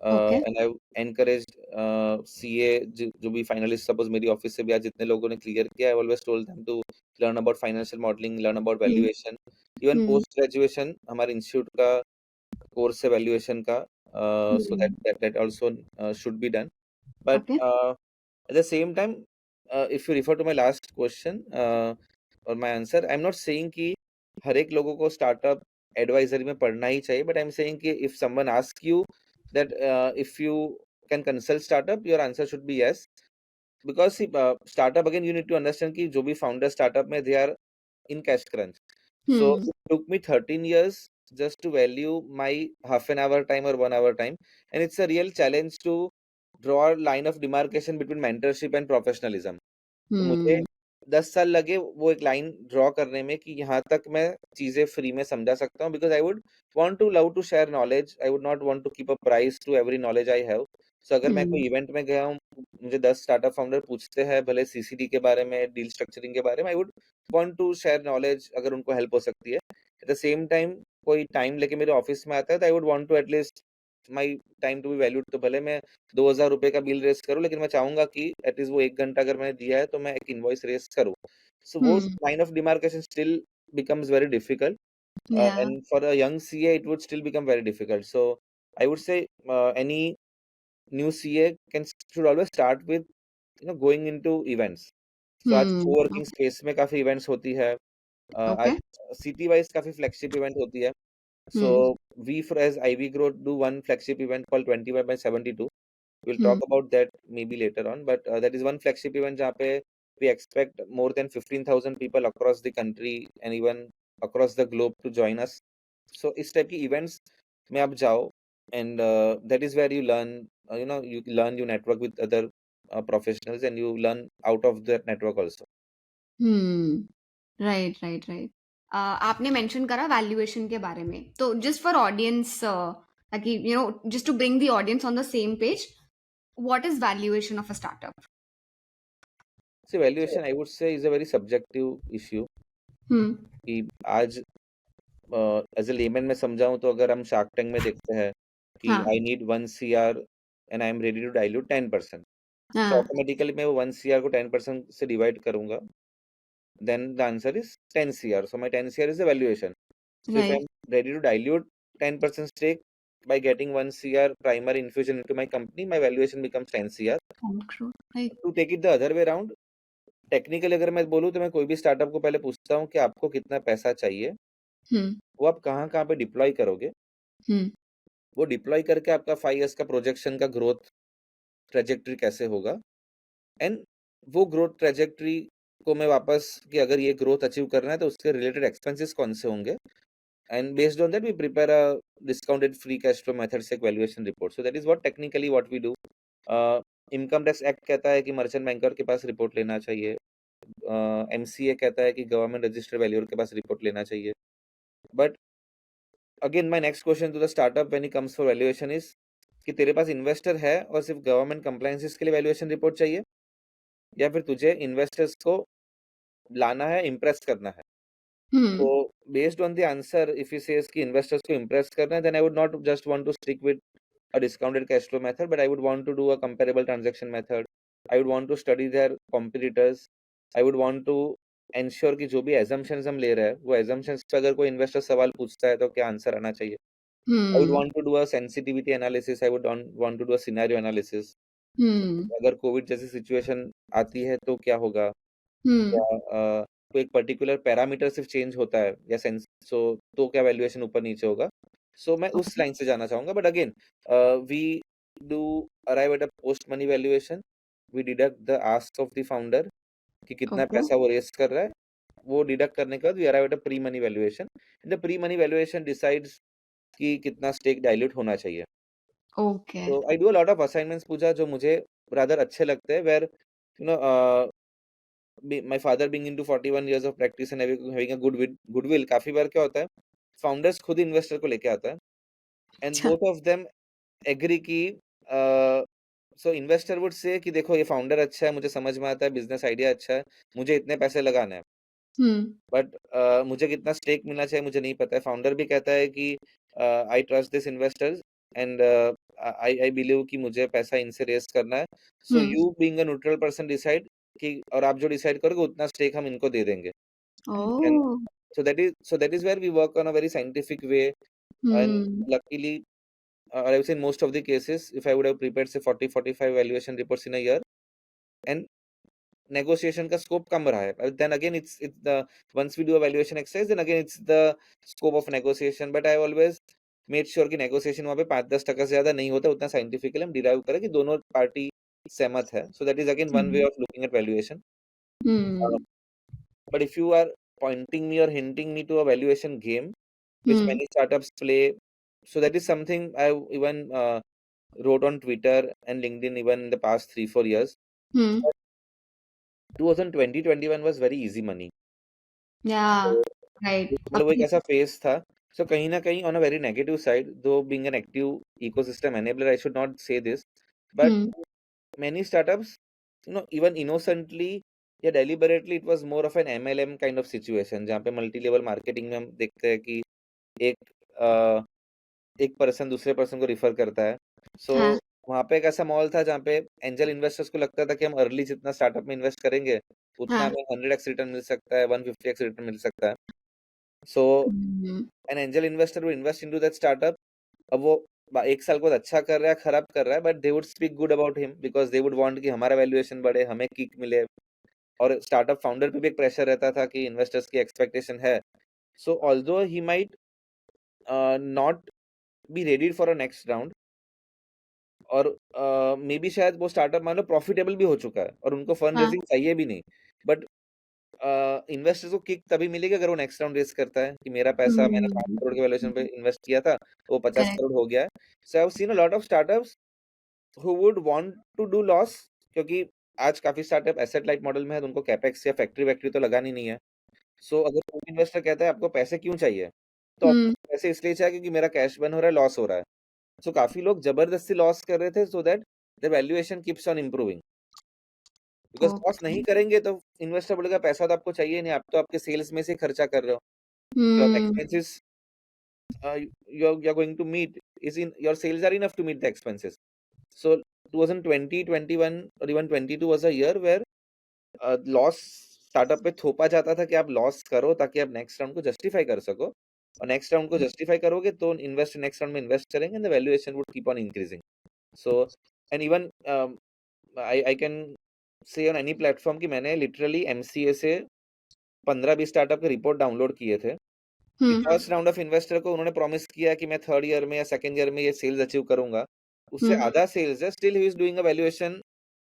Okay. and I've encouraged CA जो भी finalist, suppose मेरी office से भी आज जितने लोगों ने clear किया, I've always told them to learn about financial modeling, learn about Hmm. valuation. Even Hmm. post graduation हमारे institute का course है valuation का, so Hmm. that also should be done. But Okay. at the same time, if you refer to my last question or my answer, I'm not saying कि हर एक लोगों को startup advisory में पढ़ना ही चाहिए, but I'm saying कि if someone asks you that if you can consult startup, your answer should be yes. Because see, startup again, you need to understand कि जो भी founder startup में they are in cash crunch. So Hmm. it took me 13 years just to value my half an hour time or 1 hour time, and it's a real challenge to draw a line of demarcation between mentorship and professionalism. तो मुझे Hmm. 10 साल लगे वो एक line draw करने में कि यहाँ तक मैं चीजें फ्री में समझा सकता हूँ, because I would want to love to share knowledge. I would not want to keep a price to every knowledge I have. So अगर मैं कोई Hmm. इवेंट में गया हूँ, मुझे 10 स्टार्टअप फाउंडर पूछते हैं भले सीसीडी के बारे में, डील स्ट्रक्चरिंग के बारे में, I would want to share knowledge अगर उनको हेल्प हो सकती है. एट द सेम टाइम कोई टाइम लेके मेरे ऑफिस में आता है, तो I would want to at least my time to be valued. तो भले मैं 2,000 रुपए का बिल रेस करूँ, लेकिन मैं चाहूंगा कि एटलीस्ट वो 1 घंटा अगर मैंने दिया है तो मैं एक इनवॉइस रेस करूँ. So those Hmm. line of demarcation still becomes very difficult, Yeah. and for a young CA, it would still become very difficult. So I would say any new CA should always start with going into events. So आज Hmm. co-working space में काफी events होती है. आज Okay. city wise काफी flagship event होती है. So Hmm. we as Ivy Growth do one flagship event called 21/72. We'll Hmm. talk about that maybe later on, but that is one flagship event जहाँ पे we expect more than 15,000 people across the country and even across the globe to join us. So इस type की events में आप जाओ, and that is where you learn, you network with other professionals, and you learn out of that network also. Hmm. Right, right, right. आपने mention करा valuation के बारे में, तो जस्ट फॉर ऑडियंस, ताकि just to bring the audience on the same page, what is valuation of a startup? See valuation I would say is a very subjective issue hmm. कि आज as a layman में समझाऊं तो अगर हम shark tank में देखते हैं कि हाँ। I need 1 CR and I am ready to dilute 10%, so हाँ। ऑटोमेटिकली मैं वो 1 CR को 10% से डिवाइड करूंगा, then the answer is 10 CR. So my 10 CR is the valuation. So if right. I'm ready to dilute 10% stake by getting 1 CR primary infusion into my company, my valuation becomes 10 CR. Right. To take it the other way around, technically अगर मैं बोलूँ तो मैं कोई भी startup को पहले पूछता हूँ कि आपको कितना पैसा चाहिए, हम्म। वो आप कहाँ कहाँ पे डिप्लॉय करोगे, हम्म। वो डिप्लॉय करके आपका 5 years का प्रोजेक्शन का ग्रोथ ट्रेजेक्टरी कैसे होगा, एंड वो ग्रोथ ट्रेजेक्टरी को मैं वापस कि अगर ये ग्रोथ अचीव करना है तो उसके रिलेटेड एक्सपेंसेस कौन से होंगे, and based on that we prepare a discounted free cash flow method से valuation report. So that is what technically what we do. Income tax act कहता है कि मर्चेंट बैंकर के पास रिपोर्ट लेना चाहिए, एमसीए कहता है कि गवर्नमेंट रजिस्टर्ड वैल्यूअर के पास रिपोर्ट लेना चाहिए, but again my next question to the startup when it comes for valuation is कि तेरे पास इन्वेस्टर है और सिर्फ गवर्नमेंट कंप्लायंसेस के लिए वैल्यूएशन रिपोर्ट चाहिए, या फिर तुझे इन्वेस्टर्स को लाना है, इम्प्रेस करना है. So hmm. based on the answer, if he says कि investors को impress करना है, then I would not just want to stick with a discounted cash flow method, but I would want to do a comparable transaction method. I would want to study their competitors. I would want to ensure कि जो भी assumptions हम ले रहे हैं, वो assumptions पे अगर कोई investor सवाल पूछता है तो क्या आंसर आना चाहिए. I would hmm. want to do a sensitivity analysis. I would want to do a scenario analysis. हम्म। अगर कोविड जैसी सिचुएशन आती है तो क्या होगा, या हम्म। कोई एक पर्टिकुलर पैरामीटर सिर्फ चेंज होता है या सेंस, सो तो क्या वैल्यूएशन ऊपर नीचे होगा. सो मैं उस लाइन से जाना चाहूंगा, but again we do arrive at a post money valuation. We deduct the ask of the founder कि कितना ओके। पैसा वो रेस कर रहा है, वो डिडक्ट करने के बाद we arrive at a pre money valuation. The pre money valuation decides कि कितना स्टेक डाइल्यूट होना चाहिए. ओके। तो I do a lot of assignments पूजा जो मुझे रादर अच्छे लगते हैं, where you know my father being into 41 years of practice and having a goodwill, काफी बार क्या होता है, फाउंडर्स खुद इन्वेस्टर को लेके आता है एंड अच्छा। बोथ ऑफ देम एग्री कि सो इन्वेस्टर वुड से कि देखो ये फाउंडर अच्छा है, मुझे समझ में आता है, बिजनेस आइडिया अच्छा है, मुझे इतने पैसे लगाने हैं, हम्म। बट मुझे कितना स्टेक मिलना चाहिए मुझे नहीं पता है. फाउंडर भी कहता है कि I trust this investors and I I believe कि मुझे पैसा इनसे रेस करना है. So hmm. You being a neutral person decide कि, और आप जो डिसाइड करोगे उतना स्टेक हम इनको दे देंगे. And oh. so that is where we work on a very scientific way. And hmm. luckily, I would say in most of the cases, if I would have prepared say 40-45 valuation reports in a year, and negotiation का scope कम रहा है. Then again, it's the once we do a valuation exercise, then again it's the scope of negotiation. But I always made sure कि negotiation वहाँ पे 5-10% से ज़्यादा नहीं होता, उतना scientifically हम derive करें कि दोनों पार्टी सहमत है. So that is again one way hmm. of looking at valuation. Uh, hmm. but if you are pointing me or hinting me to a valuation game, which hmm. many startups play. So that is something I even wrote on Twitter and LinkedIn even in the past 3-4 years. Hmm. 2020-21 was very easy money. या। So right. मतलब वो एक ऐसा phase था. So कहीं ना कहीं on a very negative side, though being an active ecosystem enabler, I should not say this, but hmm. many startups, even innocently या deliberately, it was more of an MLM kind of situation जहाँ पे multi level marketing में हम देखते हैं कि एक एक पर्सन दूसरे पर्सन को रिफर करता है. सो हाँ। वहाँ पे एक ऐसा मॉल था जहाँ पे एंजल इन्वेस्टर्स को लगता था कि हम अर्ली जितना स्टार्टअप में इन्वेस्ट करेंगे उतना हाँ। हमें 100x रिटर्न मिल सकता है, 150x रिटर्न मिल सकता है. So hmm. An angel investor वो इन्वेस्ट इनटू दैट स्टार्टअप. अब वो 1 साल के बाद अच्छा कर रहा है, खराब कर रहा है, but they would speak good about him because they would want कि हमारा वैल्यूएशन बढ़े, हमें किक मिले. और स्टार्टअप फाउंडर पे भी एक प्रेशर रहता था कि इन्वेस्टर्स की एक्सपेक्टेशन है. सो although he might not be ready for a next round, और मे बी शायद वो स्टार्टअप मान लो प्रॉफिटेबल भी हो चुका है और उनको फंड हाँ। रेजिंग चाहिए भी नहीं, बट इन्वेस्टर्स को किक तभी मिलेगी अगर वो नेक्स्ट राउंड रेस करता है कि मेरा पैसा मैंने 5 करोड़ के वैल्यूएशन पे इन्वेस्ट किया था, तो वो 50 करेक्ट। करोड़ हो गया है. So I have seen a lot of startups who would want to do loss, क्योंकि आज काफी स्टार्टअप एसेट लाइट मॉडल में है, तो उनको कैपेक्स या फैक्ट्री वैक्ट्री तो लगानी नहीं है. सो अगर कोई इन्वेस्टर कहता है आपको पैसे क्यों चाहिए, तो आपको पैसे इसलिए चाहिए क्योंकि मेरा कैश बर्न हो रहा है, लॉस हो रहा है। सो काफी लोग जबरदस्ती लॉस कर रहे थे so that the valuation keeps on improving. Because loss okay. नहीं करेंगे तो इन्वेस्टर बोलेगा पैसा तो आपको चाहिए नहीं, आप तो आपके सेल्स में से खर्चा कर रहे हो, your expenses you're going to meet is in your sales are enough to meet the expenses. So 2020, 21 or even 22 was a year where loss startup पे थोपा जाता था कि आप लॉस करो ताकि आप नेक्स्ट राउंड को जस्टिफाई कर सको, और नेक्स्ट राउंड को जस्टिफाई करोगे तो इन्वेस्ट नेक्स्ट राउंड में इन्वेस्ट करेंगे and the valuation would keep on increasing. So and even I can say on any platform कि मैंने लिटरली एमसीए से 15-20 स्टार्टअप के रिपोर्ट डाउनलोड किए थे कि फर्स्ट राउंड ऑफ इन्वेस्टर को उन्होंने प्रॉमिस किया कि मैं थर्ड ईयर में या सेकंड ईयर में ये सेल्स अचीव करूंगा, उससे आधा सेल्स है, still he is doing a valuation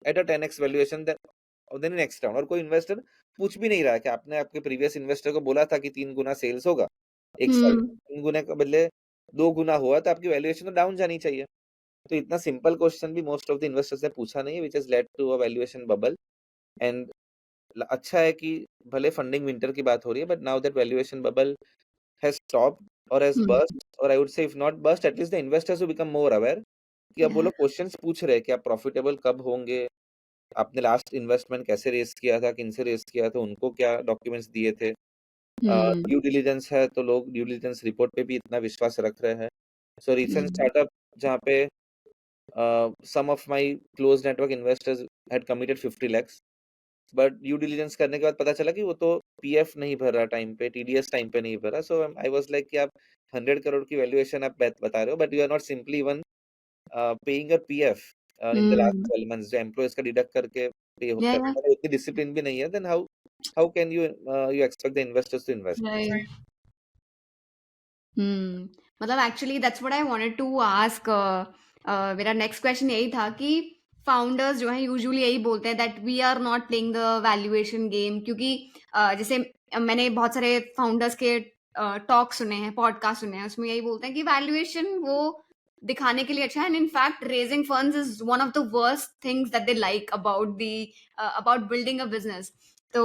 at a 10x valuation then next round. और कोई इन्वेस्टर पूछ भी नहीं रहा कि आपने आपके प्रीवियस इन्वेस्टर को बोला था कि 3 गुना सेल्स होगा एक साल में, 3 गुना के बदले 2 गुना हुआ, तो आपकी वैल्यूएशन तो डाउन जानी चाहिए। तो इतना सिंपल क्वेश्चन भी मोस्ट ऑफ द इन्वेस्टर्स ने पूछा नहीं है, which has led to a valuation bubble. And अच्छा है कि भले फंडिंग विंटर की बात हो रही है, but now that valuation bubble has stopped or has burst, or I would say if not burst, at least the investors will become more aware कि अब वो लोग क्वेश्चंस पूछ रहे हैं कि आप प्रॉफिटेबल कब होंगे, आपने लास्ट इन्वेस्टमेंट कैसे रेस किया था, किनसे रेस किया था, उनको क्या डॉक्यूमेंट्स दिए थे, ड्यू डिलिजेंस है तो लोग ड्यू डिलिजेंस रिपोर्ट पे भी इतना विश्वास रख रहे हैं। सो रिसेंट स्टार्टअप जहाँ पे some of my close network investors had committed 50 lakhs, but due diligence करने के बाद पता चला कि वो तो पीएफ नहीं भर रहा टाइम पे, टीडीएस टाइम पे नहीं भरा। सो आई वाज लाइक कि आप 100 करोड़ की वैल्यूएशन आप बता रहे हो, but you are not simply even paying a PF in the last 12 months, जो एम्प्लॉयज का डिडक्ट करके पे Yeah, करता है, उतनी डिसिप्लिन भी नहीं है, then how can you you expect the investors to invest? right. मतलब actually that's what I wanted to ask. मेरा नेक्स्ट क्वेश्चन यही था कि फाउंडर्स जो है यूजुअली यही बोलते हैं that we are not playing the valuation game, क्योंकि जैसे मैंने बहुत सारे फाउंडर्स के टॉक सुने हैं, पॉडकास्ट सुने हैं, उसमें यही बोलते हैं कि वैल्यूएशन वो दिखाने के लिए अच्छा है, and in fact raising funds is one of the worst things that they like about building a business. तो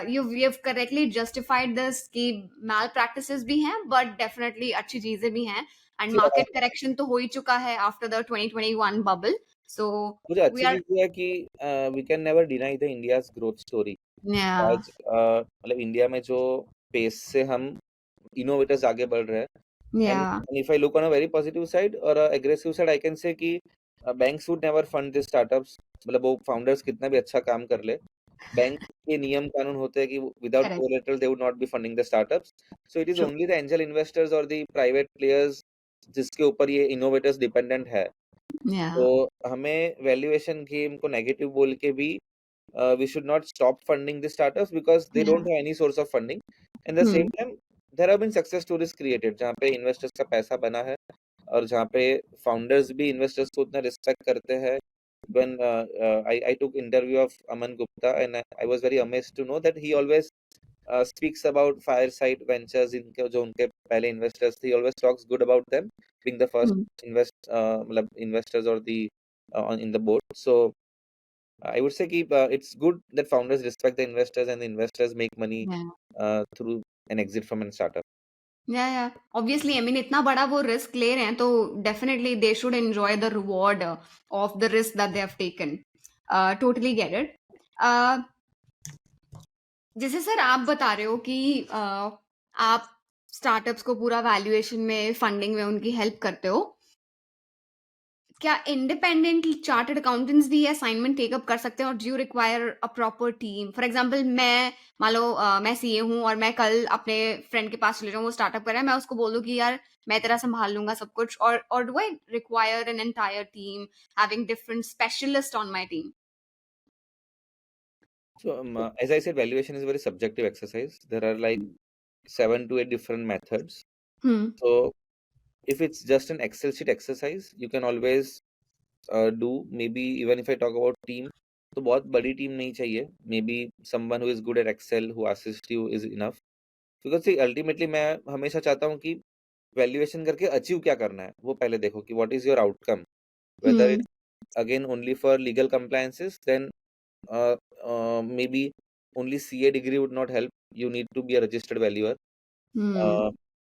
you've correctly justified this कि मैल प्रैक्टिसेस भी हैं बट डेफिनेटली अच्छी चीजें भी हैं, एंड मार्केट करेक्शन तो हो ही चुका है आफ्टर द 2021 बबल। सो मुझे वी अच्छी आर चीज ये है कि we can never deny the India's growth story. या आज मतलब इंडिया में जो पेस से हम इनोवेटर्स आगे बढ़ रहे हैं, या and if I look on a very positive side or a aggressive side, I can say कि banks would never fund these startups। मतलब वो founders कितना भी अच्छा काम कर ले, बैंक के नियम कानून होते हैं कि without correct collateral they would not be funding the startups। So it is true only the angel investors or the private players जिसके ऊपर ये innovators dependent है। या तो हमें वैल्यूएशन गेम को नेगेटिव बोल के भी we should not stop funding the startups because they या don't have any source of funding। And the same time there have been success stories created जहाँ पे इन्वेस्टर्स का पैसा बना है और जहाँ पे फाउंडर्स भी इन्वेस्टर्स को उतना रिस्पेक्ट करते हैं। when I took interview of Aman Gupta and I was very amazed to know that he always speaks about Fireside Ventures, इनके जो उनके पहले इन्वेस्टर्स थे, he always talks good about them being the first मतलब investors or the in the board। So I would say keep it's good that founders respect the investors and the investors make money through an exit from a startup। या obviously I mean इतना बड़ा वो risk ले रहे हैं तो definitely they should enjoy the reward of the risk that they have taken. Totally get it. जैसे sir आप बता रहे हो कि आप स्टार्टअप्स को पूरा वैल्यूएशन में, फंडिंग में उनकी हेल्प करते हो, क्या इंडिपेंडेंट चार्टर्ड अकाउंटेंट्स भी असाइनमेंट टेकअप कर सकते हैं, और do you require a proper team? For example मैं मान लो मैं सीए हूँ और मैं कल अपने फ्रेंड के पास चले जाऊँ, वो स्टार्टअप कर रहा है, मैं उसको बोलूँ कि यार मैं तेरा संभाल लूंगा सब कुछ, और do I require an entire team having different specialist on my team? So as I said, valuation is a very subjective exercise। There are like 7 to 8 different methods। So if it's just an Excel sheet exercise, you can always do। Maybe even if I talk about team, तो बहुत बड़ी team नहीं चाहिए। Maybe someone who is good at Excel who assists you is enough। Because see, ultimately मैं हमेशा चाहता हूँ कि वैल्यूएशन करके अचीव क्या करना है वो पहले देखो कि what is your outcome। Whether it's again only for legal compliances, then maybe only CA degree would not help। you need to be a registered valuer. Hmm.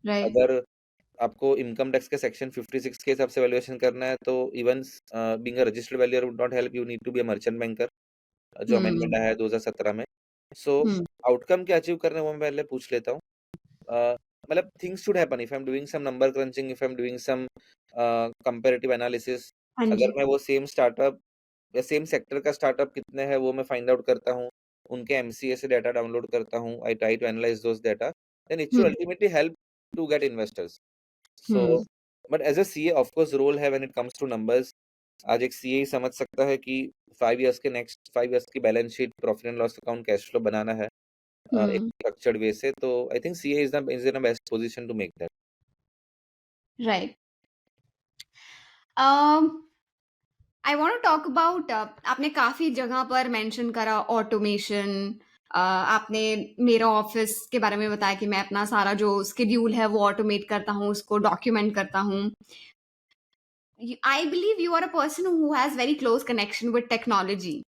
Right. अगर आपको इनकम टैक्स के सेक्शन 56 के हिसाब से valuation करना है तो even being a registered valuer would not help, you need to be a merchant banker, जो अमेंडमेंट Hmm. आया है 2017 में. So Hmm. आउटकम क्या अचीव करना है वो मैं पहले पूछ लेता हूँ. मतलब things should happen if I am doing some number crunching, if I am doing some comparative analysis. हाँ अगर जी. मैं वो सेम स्टार्टअप या सेम सेक्टर का स्टार्टअप कितने हैं वो मैं फाइंड आउट करता हूँ, उनके एमसीए से डाटा डाउनलोड करता हूँ, I try to analyse those data, then it should Hmm. Ultimately help to get investors. So Hmm. But as a CA of course role है when it comes to numbers. आज एक CA ही समझ सकता है कि 5 years के next 5 years की balance sheet, profit and loss account, cash flow बनाना है एक Hmm. स्ट्रक्चर्ड वे से. तो I think CA is in a best position to make that. Right. I want to talk about आपने काफी जगह पर मेंशन करा ऑटोमेशन. आपने मेरा ऑफिस के बारे में बताया कि मैं अपना सारा जो स्केड्यूल है वो ऑटोमेट करता हूँ, उसको डॉक्यूमेंट करता हूँ. I believe you are a person who has very close connection with technology.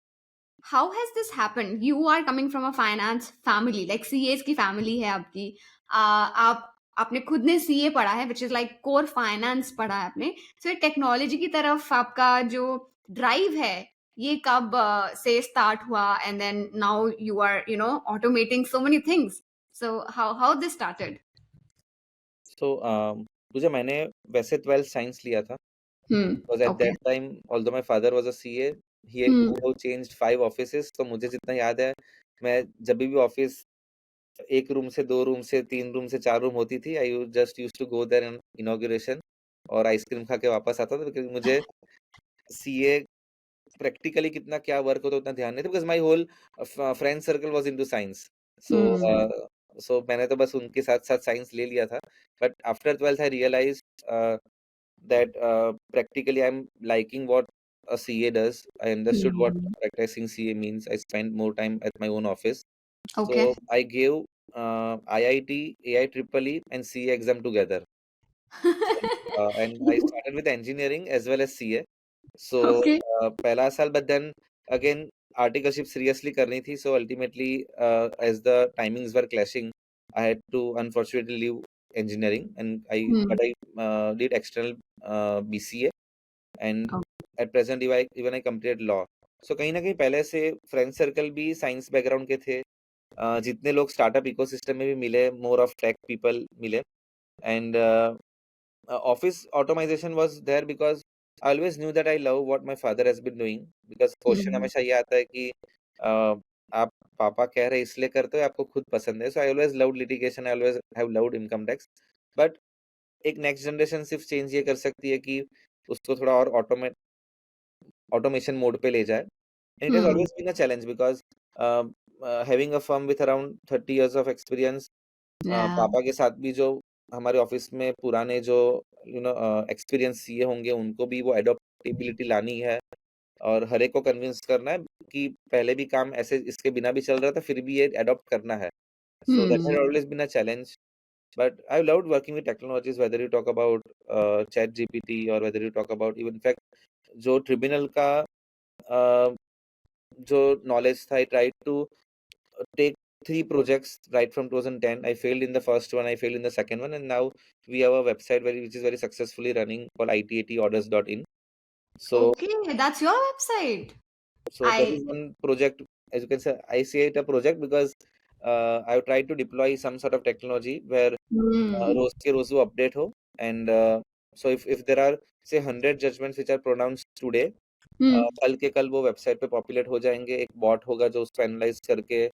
How has this happened? You are coming from a finance family, like CAs की family है आपकी. आप आपने खुद ने CA पढ़ा है, which is like core finance पढ़ा है आपने. So टेक्नोलॉजी की तरफ आपका जो ड्राइव है ये कब से स्टार्ट हुआ, and then now you are automating so many things. So how this started? सो मुझे मैंने वैसे 12th साइंस लिया था Hmm. because at Okay. that time although my father was a CA, he Hmm. would have changed 5 offices. तो मुझे जितना याद है, मैं जब भी ऑफिस एक रूम से 2 रूम से 3 रूम से 4 रूम होती थी, I just used to go there in inauguration और आइसक्रीम खा के वापस आता था, बिकॉज़ मुझे सीए प्रैक्टिकली कितना क्या वर्क होता है उतना ध्यान नहीं था, because my whole friend circle was into science. So Hmm. मैंने तो बस उनके साथ-साथ साइंस ले लिया था. But after 12th I realised that practically I'm liking what a CA does. I understood what Hmm. practicing CA means. I spent more time at my own office. Okay. So I gave IIT, AIEEE, and CA exam together. So, and I started with engineering as well as CA. So Okay. पहला साल, but then again articleship seriously करनी थी. So ultimately, as the timings were clashing, I had to unfortunately leave engineering, and Hmm. I did external BCA, and Oh. at present even I completed law. So कहीं ना कहीं पहले से friend circle भी science background के थे. जितने लोग स्टार्टअप इकोसिस्टम में भी मिले, मोर ऑफ टेक पीपल मिले. And office automation was there because I always knew that I love what my father has been doing. Because question Hmm. हमेशा ये आता है कि आप पापा कह रहे हैं इसलिए करते हो या आपको खुद पसंद है. So I always loved litigation, I always have loved income tax. But एक नेक्स्ट जनरेशन सिर्फ चेंज ये कर सकती है कि उसको थोड़ा और ऑटोमेशन मोड पे ले जाए. And it has Hmm. Always been a challenge because having a firm with around 30 years of experience, Yeah. पापा के साथ भी जो हमारे ऑफिस में पुराने जो एक्सपीरियंस सीए होंगे उनको भी वो एडोप्टेबिलिटी लानी है, और हर एक को कन्विंस करना है कि पहले भी काम ऐसे इसके बिना भी चल रहा था, फिर भी ये एडॉप्ट करना है. So that has Hmm. Always been a challenge. But I loved working with technologies, whether you talk about ChatGPT और whether you talk about even fact जो ट्रिब्यूनल का uh, जो नॉलेज था. I try to take 3 projects right from 2010. I failed in the first one, I failed in the second one, and now we have a website which is very successfully running called itatorders.in. So, Okay, that's your website. that I is one project. As you can say, I say it a project because I've tried to deploy some sort of technology where Hmm. रोज के रोज वो update हो. And so if there are say 100 judgments which are pronounced today, Hmm. कल के कल वो website पे populate हो जाएंगे. एक बॉट होगा जो उसको एनालाइज करके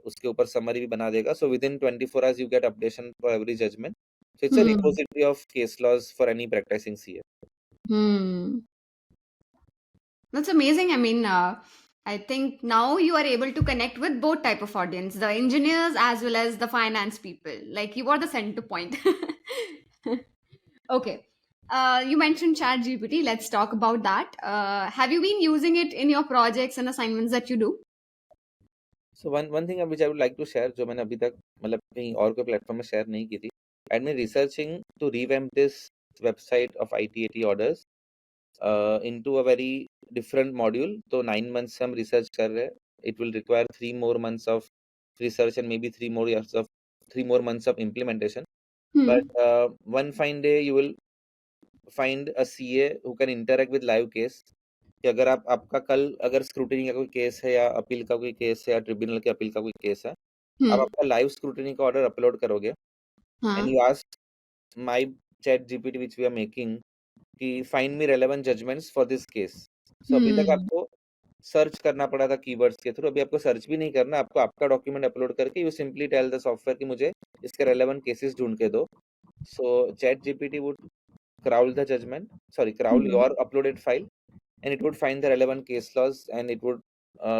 उसके ऊपर समरी भी बना देगा. So within 24 hours you get updation for every judgement. So it's a Hmm. Repository of case laws for any practising CA. Hmm. That's amazing. I mean, I think now you are able to connect with both type of audience, the engineers as well as the finance people. Like you are the center point. Okay. You mentioned Chat GPT. Let's talk about that. Have you been using it in your projects and assignments that you do? So one thing which I would like to share, जो मैंने अभी तक मतलब कहीं और कोई platform में share नहीं की थी. I am researching to revamp this website of ITAT orders into a very different module. तो 9 months से हम रिसर्च कर रहे हैं. It will require 3 more months of research and maybe 3 more months of implementation. Hmm. But one fine day you will find a CA who can interact with live case. कि अगर आपका कल अगर स्क्रूटनी का कोई केस है या appeal का कोई केस है या ट्रिब्यूनल के अपील का कोई केस है, आप आपका लाइव स्क्रूटनी का ऑर्डर अपलोड करोगे and you ask my ChatGPT which we are making कि find me relevant judgments for this case. So अभी तक आपको सर्च करना पड़ा था कीवर्ड्स के थ्रू, अभी आपको सर्च भी नहीं करना, आपको आपका डॉक्यूमेंट अपलोड करके you simply tell the software कि मुझे इसके रेलेवेंट केसेस ढूंढ के दो. So ChatGPT would crawl the judgment, crawl your uploaded file, and it would find the relevant case laws and it would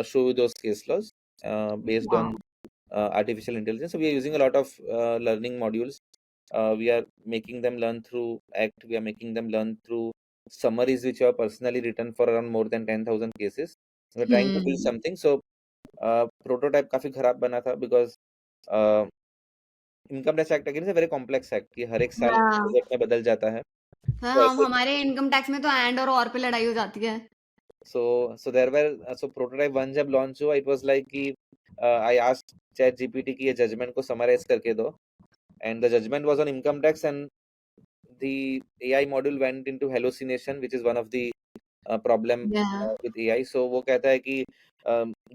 show you those case laws based on artificial intelligence. So we are using a lot of learning modules. We are making them learn through ACT. We are making them learn through summaries which are personally written for around more than 10,000 cases. We are trying to build something. So prototype काफी खराब बना था because income tax act again is a very complex act कि हर एक साल budget में बदल जाता है. हाँ, हमारे इनकम टैक्स में तो एंड और पे लड़ाई हो जाती है. So there were prototype 1 जब लॉन्च हुआ, it was like कि I asked ChatGPT कि ये जजमेंट को समराइज करके दो, and the judgment was on income tax, and the AI module went into hallucination, which is one of the problem with AI. So वो कहता है कि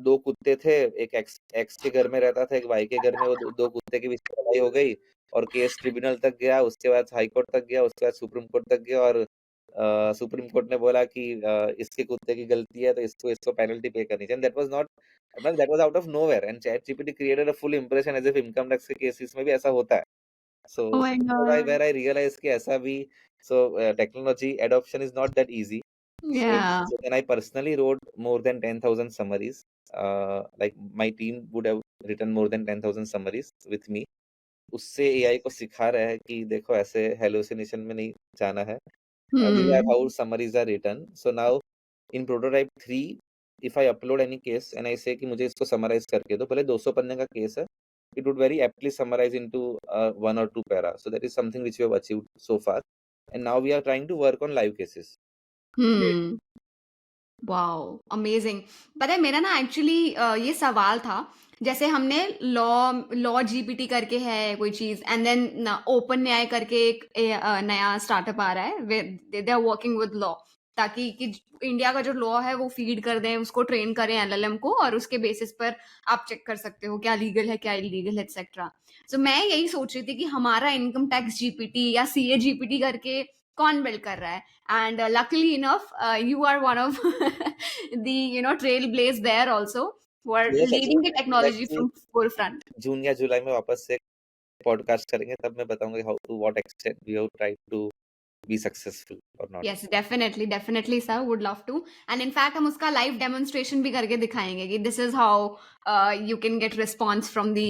दो कुत्ते थे, एक एक्स के घर में रहता था, एक वाई के घर में, वो दो कुत्ते के बीच में लड़ाई हो गई और केस ट्रिब्यूनल तक गया, उसके बाद हाई कोर्ट तक गया, उसके बाद सुप्रीम कोर्ट तक गया और सुप्रीम कोर्ट ने बोला कि इसके कुत्ते की गलती है तो इसको पेनल्टी पे करनी चाहिए. That was not, that was out of nowhere and ChatGPT created a full impression as if income tax के केसेस में भी ऐसा होता है. So Oh my where I God. realized कि ऐसा भी, so technology adoption is not that easy. Yeah. So then I personally wrote more than 10,000 summaries. Like my team would have written more than 10,000 summaries with me. उससे AI को सिखा रहा है कि देखो ऐसे hallucination में नहीं जाना है. These are how summaries are written. So now in prototype 3, if I upload any case and I say कि मुझे इसको summarize करके दो, भले 200 पन्ने का केस है, it would very aptly summarize into 1 or 2 para. So that is something which we have achieved so far. And now we are trying to work on live cases. Wow amazing. पता है मेरा ना actually ये सवाल था, जैसे हमने law GPT करके है कोई चीज एंड देन ओपन न्याय करके एक नया स्टार्टअप आ रहा है, they are working with law, ताकि कि इंडिया का जो लॉ है वो फीड कर दें, उसको ट्रेन करें एलएलएम को, और उसके बेसिस पर आप चेक कर सकते हो क्या लीगल है क्या इलीगल है एक्सेट्रा. सो मैं यही सोच रही थी कि हमारा इनकम टैक्स जीपीटी या सीए जीपीटी करके कौन बिल्ड कर रहा है. And luckily enough, you are one of the trailblaze there also, who are Yes, leading the technology कि from forefront. जून या जुलाई में वापस से पॉडकास्ट करेंगे, तब मैं बताऊंगा how to what extent we have tried to be successful or not. Yes, definitely sir, would love to. And in fact हम उसका live demonstration भी करके दिखाएंगे कि this is how you can get response from the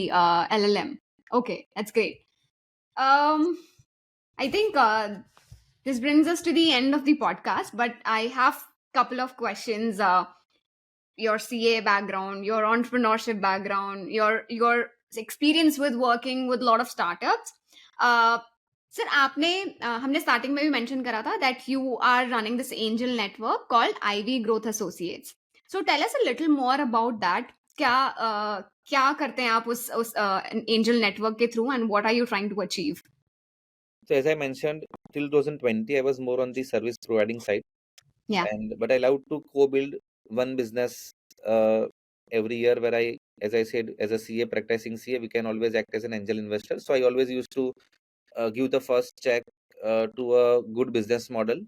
LLM. Okay, that's great. I think this brings us to the end of the podcast, but I have couple of questions. Your CA background, your entrepreneurship background, your experience with working with a lot of startups. Sir आपने हमने starting में भी mention करा था that you are running this angel network called Ivy Growth Associates. So tell us a little more about that. क्या करते हैं आप उस angel network के through, and what are you trying to achieve? So as I mentioned, till 2020, I was more on the service providing side. Yeah. But I love to co-build one business every year where as I said, as a CA, practicing CA, we can always act as an angel investor. So I always used to give the first check to a good business model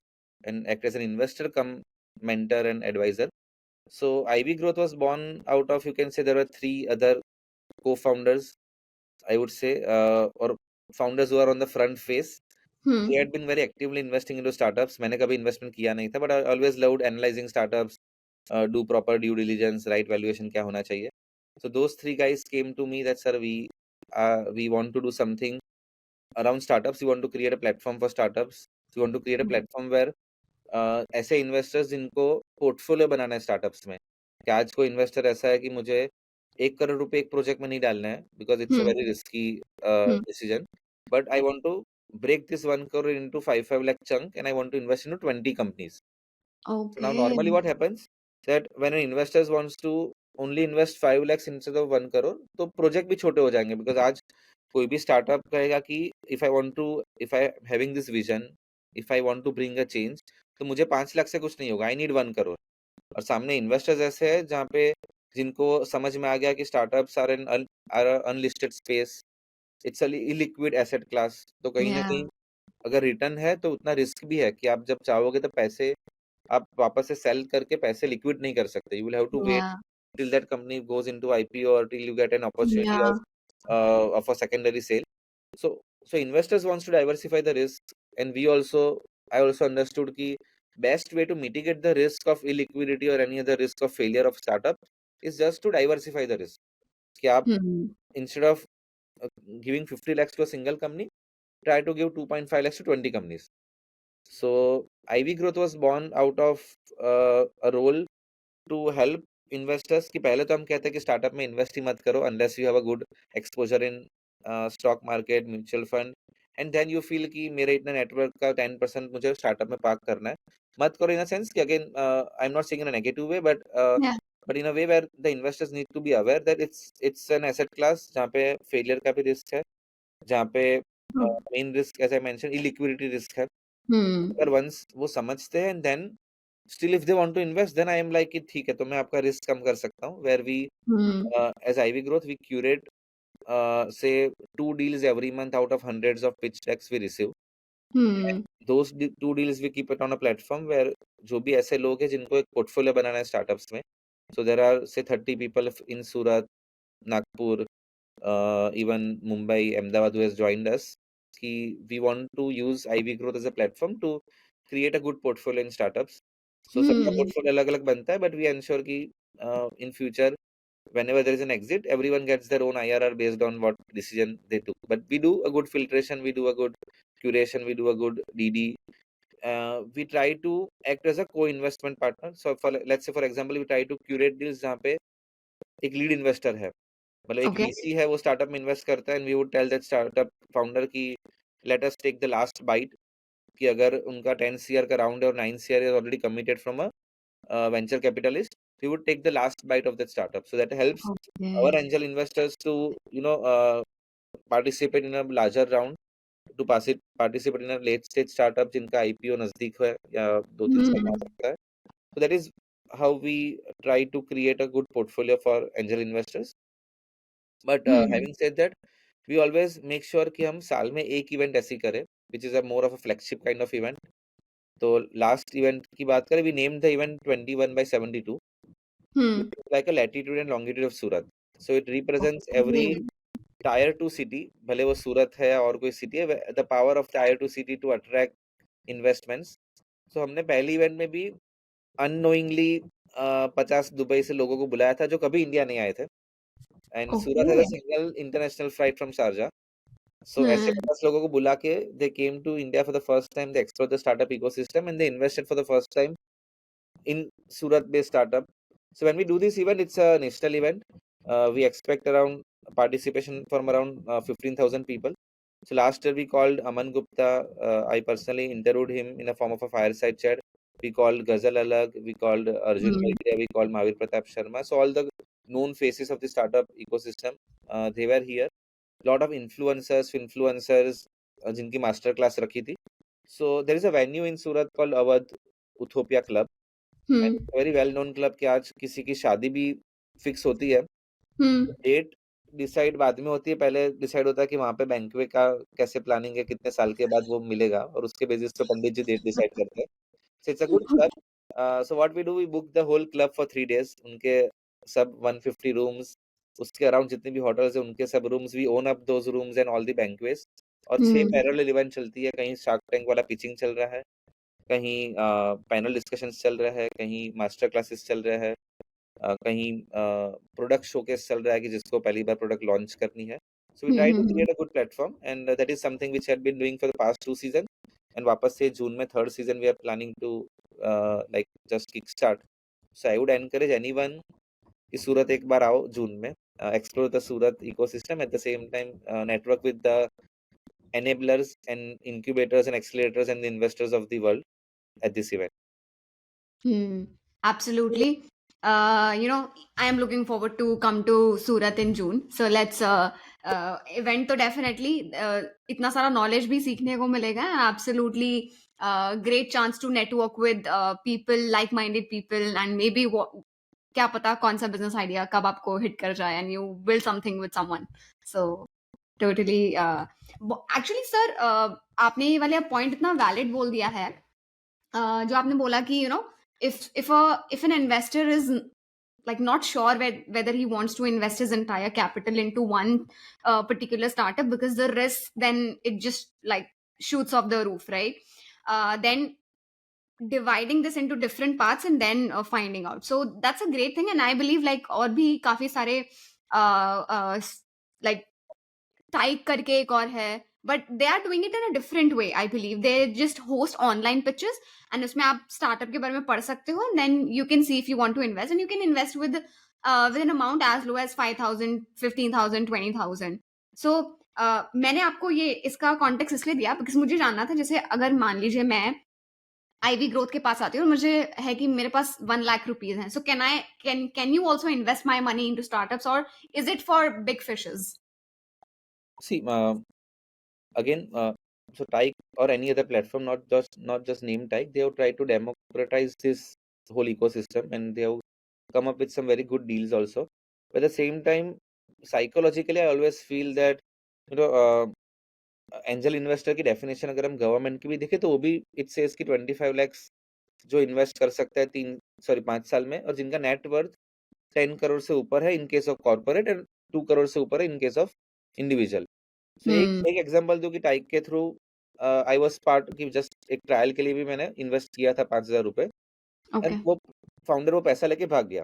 and act as an investor, come mentor and advisor. So Ivy Growth was born out of, you can say there were 3 other co-founders, I would say, or founders who are on the front face. They had been very actively investing into startups. मैंने कभी investment किया नहीं था, but I always loved analyzing startups, do proper due diligence, right valuation क्या होना चाहिए. So those 3 guys came to me that sir, we want to do something around startups. We want to create a platform for startups. We want to create a platform where ऐसे investors जिनको portfolio बनाना है startups में, कि आज कोई investor ऐसा है कि मुझे 1 करोड़ रुपए एक प्रोजेक्ट में नहीं डालना है because it's a very risky decision, but I want to break this 1 crore into 5 lakh chunk and I want to invest into 20 companies. So now normally what happens that when an investor wants to only invest 5 lakhs instead of 1 crore, तो project भी छोटे हो जाएंगे। Because आज कोई भी startup कहेगा कि if I having this vision, if I want to bring a change, तो मुझे 5 लाख से कुछ नहीं होगा, आई नीड 1 crore। और सामने इन्वेस्टर्स ऐसे हैं जहाँ पे जिनको समझ में आ गया कि startups are an unlisted space, it's illiquid asset class. तो कहीं ना Yeah. कहीं अगर रिटर्न है तो उतना रिस्क भी है कि आप जब चाहोगे तो पैसे आप वापस से सेल करके पैसे लिक्विड नहीं कर सकते। You will have to wait Yeah. till that company goes into IPO or till you get an opportunity Yeah. of a secondary sale. So investors wants to diversify the risk, and I also understood कि best way to mitigate the risk of illiquidity or any other risk of failure of startup is just to diversify the risk. कि आप Hmm. instead of giving 50 lakhs to a single company, try to give 2.5 lakhs to 20 companies. So Ivy Growth was born out of a role to help investors कि पहले तो हम कहते हैं कि startup में इन्वेस्ट ही मत करो unless you have a good exposure in stock market, mutual fund, and then you feel कि मेरे इतना नेटवर्क का 10% मुझे स्टार्टअप में पार्क करना है। मत करो इन अ सेंस कि again I am not saying in a negative way, Yeah. But in a way where the investors need to be aware that it's an asset class जहाँ पे failure का भी risk है, जहाँ पे Hmm. Main risk as I mention illiquidity risk है। Hmm. अगर once वो समझते हैं then still if they want to invest then I am like कि ठीक है तो मैं आपका रिस्क कम कर सकता हूँ। Where we Hmm. as Ivy Growth we curate say 2 deals every month out of hundreds of pitch decks we receive, Hmm. and those 2 deals we keep it on a platform where जो भी ऐसे लोग हैं जिनको एक portfolio बनाना है startups में, so there are say 30 people in Surat, Nagpur, even Mumbai, Ahmedabad who has joined us कि we want to use Ivy Growth as a platform to create a good portfolio in startups. So सबका Hmm. Portfolio अलग अलग बनता है, but we ensure कि in future whenever there is an exit, everyone gets their own IRR based on what decision they took. But we do a good filtration, we do a good curation, we do a good DD. We try to act as a co-investment partner. So for let's say for example, we try to curate deals जहाँ पे एक lead investor है, मतलब एक Okay. VC है, वो startup में invest करता है, and we would tell that startup founder कि let us take the last bite, कि अगर उनका 10 CR का round है और 9 CR is already committed from a venture capitalist, we would take the last bite of that startup. So that helps our Okay. angel investors to participate in a larger round, to participate in a late stage startup जिनका IPO नजदीक है या 2-3 साल में आ Hmm. सकता है. So that is how we try to create a good portfolio for angel investors. But Hmm. having said that, we always make sure कि हम साल में एक इवेंट ऐसी करें which is a more of a flagship kind of event. तो last event की बात करें, we named the event 21/72, Hmm. which is like a latitude and longitude of Surat. So it represents every Okay. Tier 2 city, भले वो सूरत है या और कोई सिटी है, the power of tier 2 city to attract investments. So हमने पहली event में भी अननोइंगली 50 दुबई से लोगों को बुलाया था जो कभी इंडिया नहीं आए थे, and Surat has a Okay. Single international flight from Sharjah. So ऐसे Hmm. 50 लोगों को बुला के they came to India for the first time, they explore the startup ecosystem and they invested for the first time in Surat-based startup. So when we do this event, it's a national event. We expect around participation from around 15,000 people. So last year we called Aman Gupta. I personally interviewed him in a form of a fireside chat. We called Ghazal Alag. We called Arjun Hmm. Maitreya. We called Mahavir Pratap Sharma. So all the known faces of the startup ecosystem, they were here. Lot of influencers जिनकी master class रखी थी. So there is a venue in Surat called Awadh Utopia Club. Hmm. Very well known club कि आज किसी की शादी भी fix होती है, Hmm. डेट डिसाइड बाद में होती है, पहले डिसाइड होता है कि वहां पे बैंक्वे का कैसे प्लानिंग है, कितने साल के बाद वो मिलेगा, और उसके बेसिस पे पंडित जी डेट डिसाइड करते हैं। So it's a good club. So what we do, we book the whole club for 3 days, उनके सब 150 रूम्स, उसके अराउंड जितने भी होटल्स है उनके सब rooms, we own up those rooms and all the banquets. और 6 Hmm. पैरेलल इवेंट चलती है, कहीं शार्क टैंक वाला पिचिंग चल रहा है, कहीं पैनल डिस्कशंस चल रहा है, कहीं मास्टर क्लासेस चल रहा है, कहीं प्रोडक्ट शोकेस चल रहा है कि जिसको पहली बार प्रोडक्ट लॉन्च करनी है। So we try to Hmm. Create a good platform, and that is something which had been doing for the past 2 season, एंड वापस से जून में third season we are planning to like just kick start. So I would encourage anyone कि सूरत एक बार आओ जून में, explore the Surat ecosystem, at the same time network with the enablers and incubators and accelerators and the investors of the world at this event. Hmm. Absolutely. I am looking forward to come to Surat in June. So let's event तो definitely इतना सारा knowledge भी सीखने को मिलेगा. Absolutely great chance to network with people, like-minded people, and maybe क्या पता कौन सा business idea कब आपको hit कर जाए and you build something with someone. So totally. Actually, sir, आपने ये वाला point इतना valid बोल दिया है. जो आपने बोला कि if an investor is like not sure whether he wants to invest his entire capital into one particular startup, because the risk then it just like shoots off the roof, right? Then dividing this into different parts and then finding out, so that's a great thing. And I believe like और भी काफी सारे like टाइक करके एक और है, but they are doing it in a different way. I believe they just host online pitches and उसमें आप स्टार्टअप के बारे में पढ़ सकते हो, and then you can see if you want to invest, and you can invest with an amount as low as 5,000, 15,000, 20,000. So मैंने आपको ये इसका कॉन्टेक्स्ट इसलिए दिया बिकॉज मुझे जानना था, जैसे अगर मान लीजिए मैं आईवी ग्रोथ के पास आती हूँ और मुझे है कि मेरे पास 1 लाख रुपीज हैं, so can you also invest my money into startups, और is it for big fishes? See, again, so Tyke or any other platform, not just name Tyke, they have tried to democratize this whole ecosystem, and they have come up with some very good deals also. But at the same time, psychologically, I always feel that you know angel investor की definition अगर हम government की भी देखें तो वो भी it says कि 25 lakhs जो इन्वेस्ट कर सकता है 5 साल में, और जिनका नेट वर्थ 10 करोड़ से ऊपर है in case of corporate, and 2 crore से ऊपर है इन केस ऑफ इंडिविजुअल. सो एक एग्जांपल दूं कि टाइक के थ्रू आई वाज पार्ट की जस्ट एक ट्रायल के लिए भी मैंने इन्वेस्ट किया था 5,000 रुपए, ओके. एंड वो फाउंडर वो पैसा लेके भाग गया,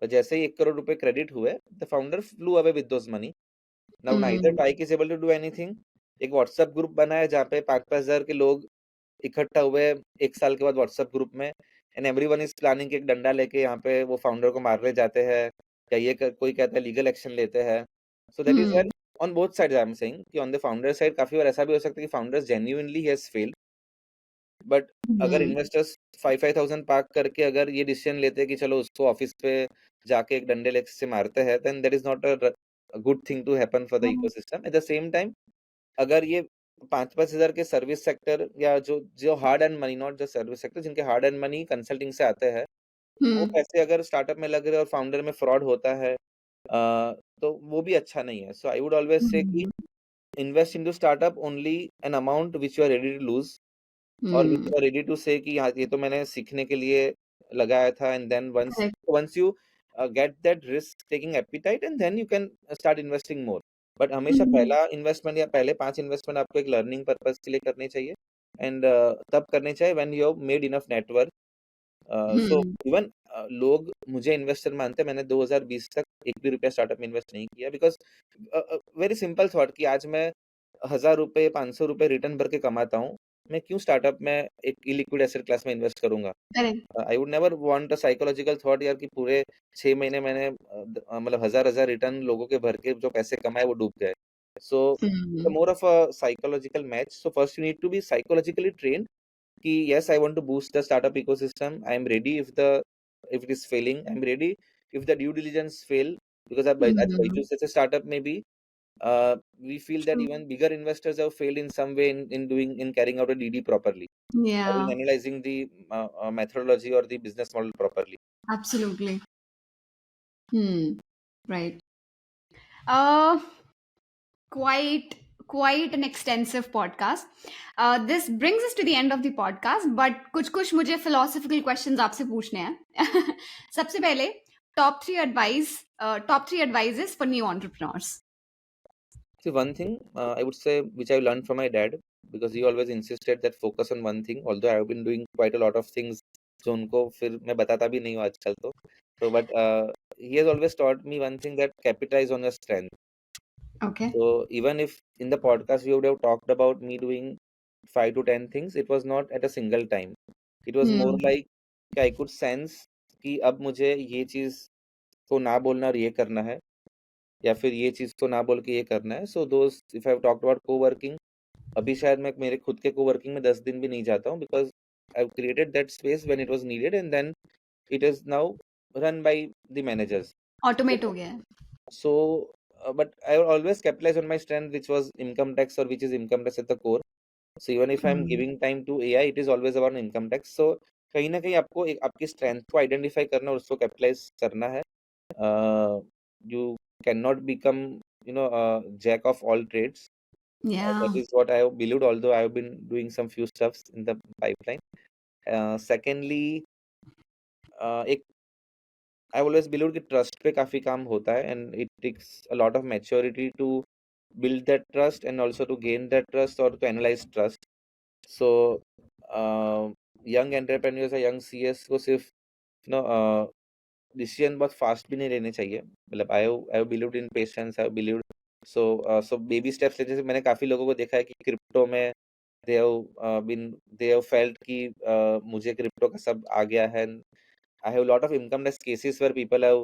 और जैसे ही 1 करोड़ रुपए क्रेडिट हुए the founder flew away with those money. Now neither Tyke is able to do anything. एक व्हाट्सएप ग्रुप बना है जहाँ पे 5,000 के लोग इकट्ठा हुए 1 साल के बाद व्हाट्सएप ग्रुप में, एंड एवरीवन इज प्लानिंग एक डंडा लेके यहाँ पे वो फाउंडर को मारने जाते हैं, या कोई कहता है लीगल एक्शन लेते हैं. So that is where on both sides I am saying कि ऑन द फाउंडर साइड काफी बार ऐसा भी हो सकता है कि founders genuinely has failed, but अगर इन्वेस्टर्स 5,000 पार्क करके अगर ये डिसीजन लेते हैं कि चलो उसको ऑफिस पे जाके एक डंडे लेके से मारते हैं, then that is not a good thing to happen for the ecosystem. At the same time अगर ये 5-5 हजार के सर्विस सेक्टर, या जो जो hard and money, not just service sector, जिनके हार्ड एंड मनी कंसल्टिंग से आते हैं, वो पैसे अगर स्टार्टअप में लग रहे हैं और फाउंडर में फ्रॉड होता है, तो वो भी अच्छा नहीं है. So I would always say कि invest into startup only an amount which you are ready to lose, और which you are ready to say कि हाँ ये तो मैंने सीखने के लिए लगाया था, and then once you get that risk taking appetite, and then you can start investing more. But हमेशा पहला इन्वेस्टमेंट या पहले 5 इन्वेस्टमेंट आपको एक लर्निंग पर्पस के लिए करनी चाहिए, एंड तब करने चाहिए when you have made enough network. So even लोग मुझे इन्वेस्टर मानते हैं. मैंने 2020 तक एक भी रुपया स्टार्टअप में इन्वेस्ट नहीं किया, बिकॉज वेरी सिंपल थॉट कि आज मैं 1,000 रुपए 500 रुपए रिटर्न भर के कमाता हूँ, मैं क्यों स्टार्टअप में एक इलिक्विड एसेट क्लास में इन्वेस्ट करूंगा. I would never want a psychological thought यार कि पूरे 6 महीने मैंने मतलब 1,000 रिटर्न लोगों के भर के जो पैसे कमाए वो डूब गए. So more of a psychological match. So first you need to be psychologically trained कि yes, I want to boost the startup ecosystem. I am ready if it is failing. I am ready if the due diligence fail, because as Byju's such a startup maybe we feel that even bigger investors have failed in some way in carrying out a DD properly, or in analyzing the methodology or the business model properly. Absolutely. Right. Quite an extensive podcast. This brings us to the end of the podcast, but कुछ मुझे philosophical questions आपसे पूछने हैं. सबसे पहले top three advices for new entrepreneurs. See, one thing I would say which I learned from my dad, because he always insisted that focus on one thing, although I have been doing quite a lot of things जो उनको फिर मैं बताता भी नहीं हूँ आजकल तो. So but he has always taught me one thing, that capitalize on your strength. Okay. So even if in the podcast we would have talked about me doing 5 to 10 things, it was not at a single time. It was more like I could sense कि अब मुझे ये चीज को ना बोलना और ये करना है, या फिर ये चीज को ना बोल के ये करना है. So those if I talked about coworking, अभी शायद मैं मेरे खुद के कोवर्किंग में 10 दिन भी नहीं जाता हूँ, because I have created that space when it was needed, and then it is now run by the managers. Automate हो गया है. So, but I always capitalize on my strength, which was income tax, or which is income tax at the core. So even if I'm giving time to AI, it is always about income tax. So कहीं ना कहीं आपको एक आपकी strength को identify करना और उसको कैपिटलाइज करना है. You cannot become, jack of all trades. Yeah. That is what I have believed, although I have been doing some few stuffs in the pipeline. Secondly, एक I always believed कि trust पे काफी काम होता है, and it takes a lot of maturity to build that trust and also to gain that trust or to analyze trust. So, young entrepreneurs या young CS को सिर्फ डिसीजन बहुत फास्ट भी नहीं लेने चाहिए. मतलब I have believed in patience, I have believed. So baby steps लेने से मैंने काफी लोगों को देखा है कि क्रिप्टो में दे हैव फेल्ट कि मुझे क्रिप्टो का सब आ गया है. I have a lot of income tax cases where people have,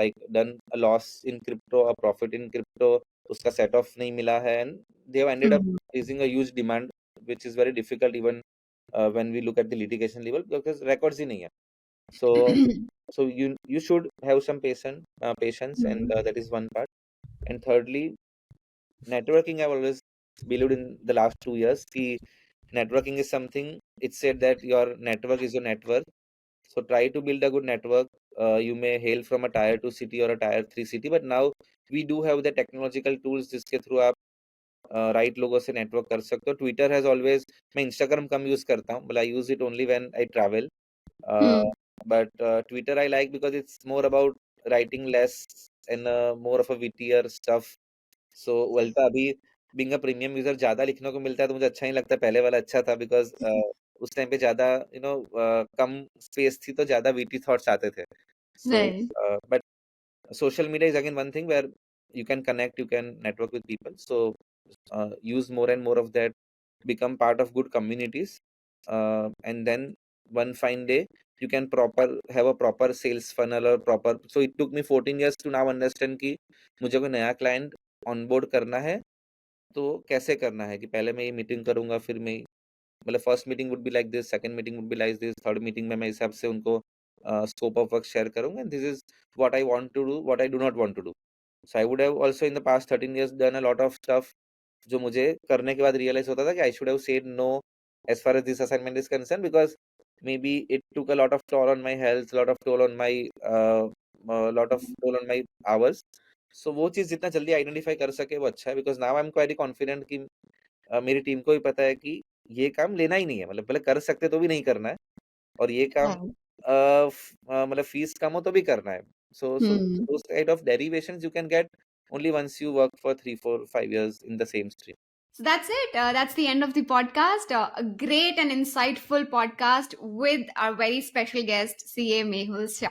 like done a loss in crypto, a profit in crypto, उसका set off नहीं मिला है, and they have ended up facing a huge demand, which is very difficult even when we look at the litigation level, because records ही नहीं है. So, you should have some patience, and that is one part. And thirdly, networking. I've always believed in the last 2 years कि networking is something. It's said that your network is your net worth. So try to build a good network. You may hail from a tier 2 city or a tier 3 city, but now we do have the technological tools जिसके through आप right लोगों से network कर सकते हो. Twitter has always, मैं Instagram कम use करता हूँ, but I use it only when I travel. But Twitter I like because it's more about writing less and more of a wittier stuff. So वल्टा अभी being a premium user ज्यादा लिखने को मिलता है, तो मुझे अच्छा नहीं लगता. पहले वाला अच्छा था बिकॉज उस टाइम पे ज्यादा कम स्पेस थी, तो ज्यादा वीटी थॉट्स आते थे. सो Right. But social media is again one thing where you can connect, you can network with people. So use more and more of that, become part of good communities, and then one fine day you can proper have a proper sales funnel or proper. So it took me 14 years to now understand कि मुझे कोई नया client onboard करना है तो कैसे करना है. कि पहले मैं ये मीटिंग करूंगा, फिर मैं मतलब first meeting would be like this, second meeting would be like this, third meeting में मैं हिसाब से उनको स्कोप ऑफ वर्क शेयर करूंगा, and this is what I want to do, what I do not want to do. So I would have also in the past 13 years done a lot of stuff जो मुझे करने के बाद realise होता था कि I should have said no as far as this assignment is concern, because maybe it took a lot of toll on my health, lot of toll on my lot of toll on my hours. So वो चीज जितना जल्दी identify कर सके वो अच्छा है, because now I am quite confident कि मेरी टीम को भी पता है कि ये काम लेना ही नहीं है. मतलब पहले कर सकते तो भी नहीं करना है, और ये काम Right. मतलब फीस कम हो तो भी करना है. So those kind of derivations you can get only once you work for 3, 4, 5 years in the same stream. So that's it. That's the end of the podcast. A great and insightful podcast with our very special guest, CA Mehul Shah.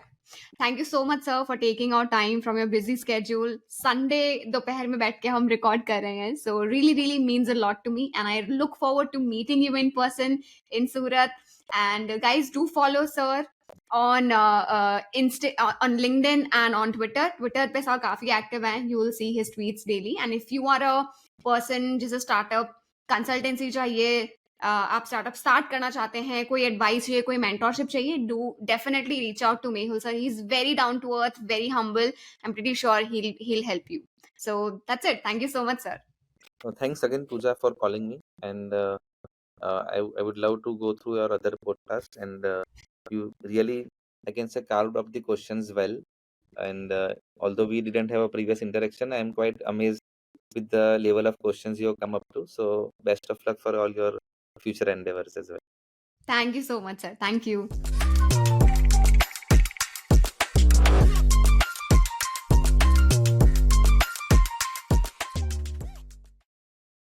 Thank you so much, sir, for taking out time from your busy schedule. Sunday दोपहर में बैठ के हम record कर रहे हैं. So really means a lot to me, and I look forward to meeting you in person in Surat. And guys, do follow sir on on LinkedIn and on Twitter. Twitter पे sir काफी active हैं. You will see his tweets daily. And if you are a person जिसे startup consultancy चाहिए, आप startup start करना चाहते हैं, कोई एडवाइस चाहिए, कोई मेंटोरशिप चाहिए, do definitely reach out to Mehul sir. He is very down to earth, very humble. I am pretty sure he'll help you. So that's it. Thank you so much, sir. Thanks again, Pooja, for calling me, and I would love to go through your other podcast, and you really, I can say, carved up the questions well. And although we didn't have a previous interaction, I am quite amazed with the level of questions you have come up to. So best of luck for all your future endeavors as well. Thank you so much, sir. Thank you.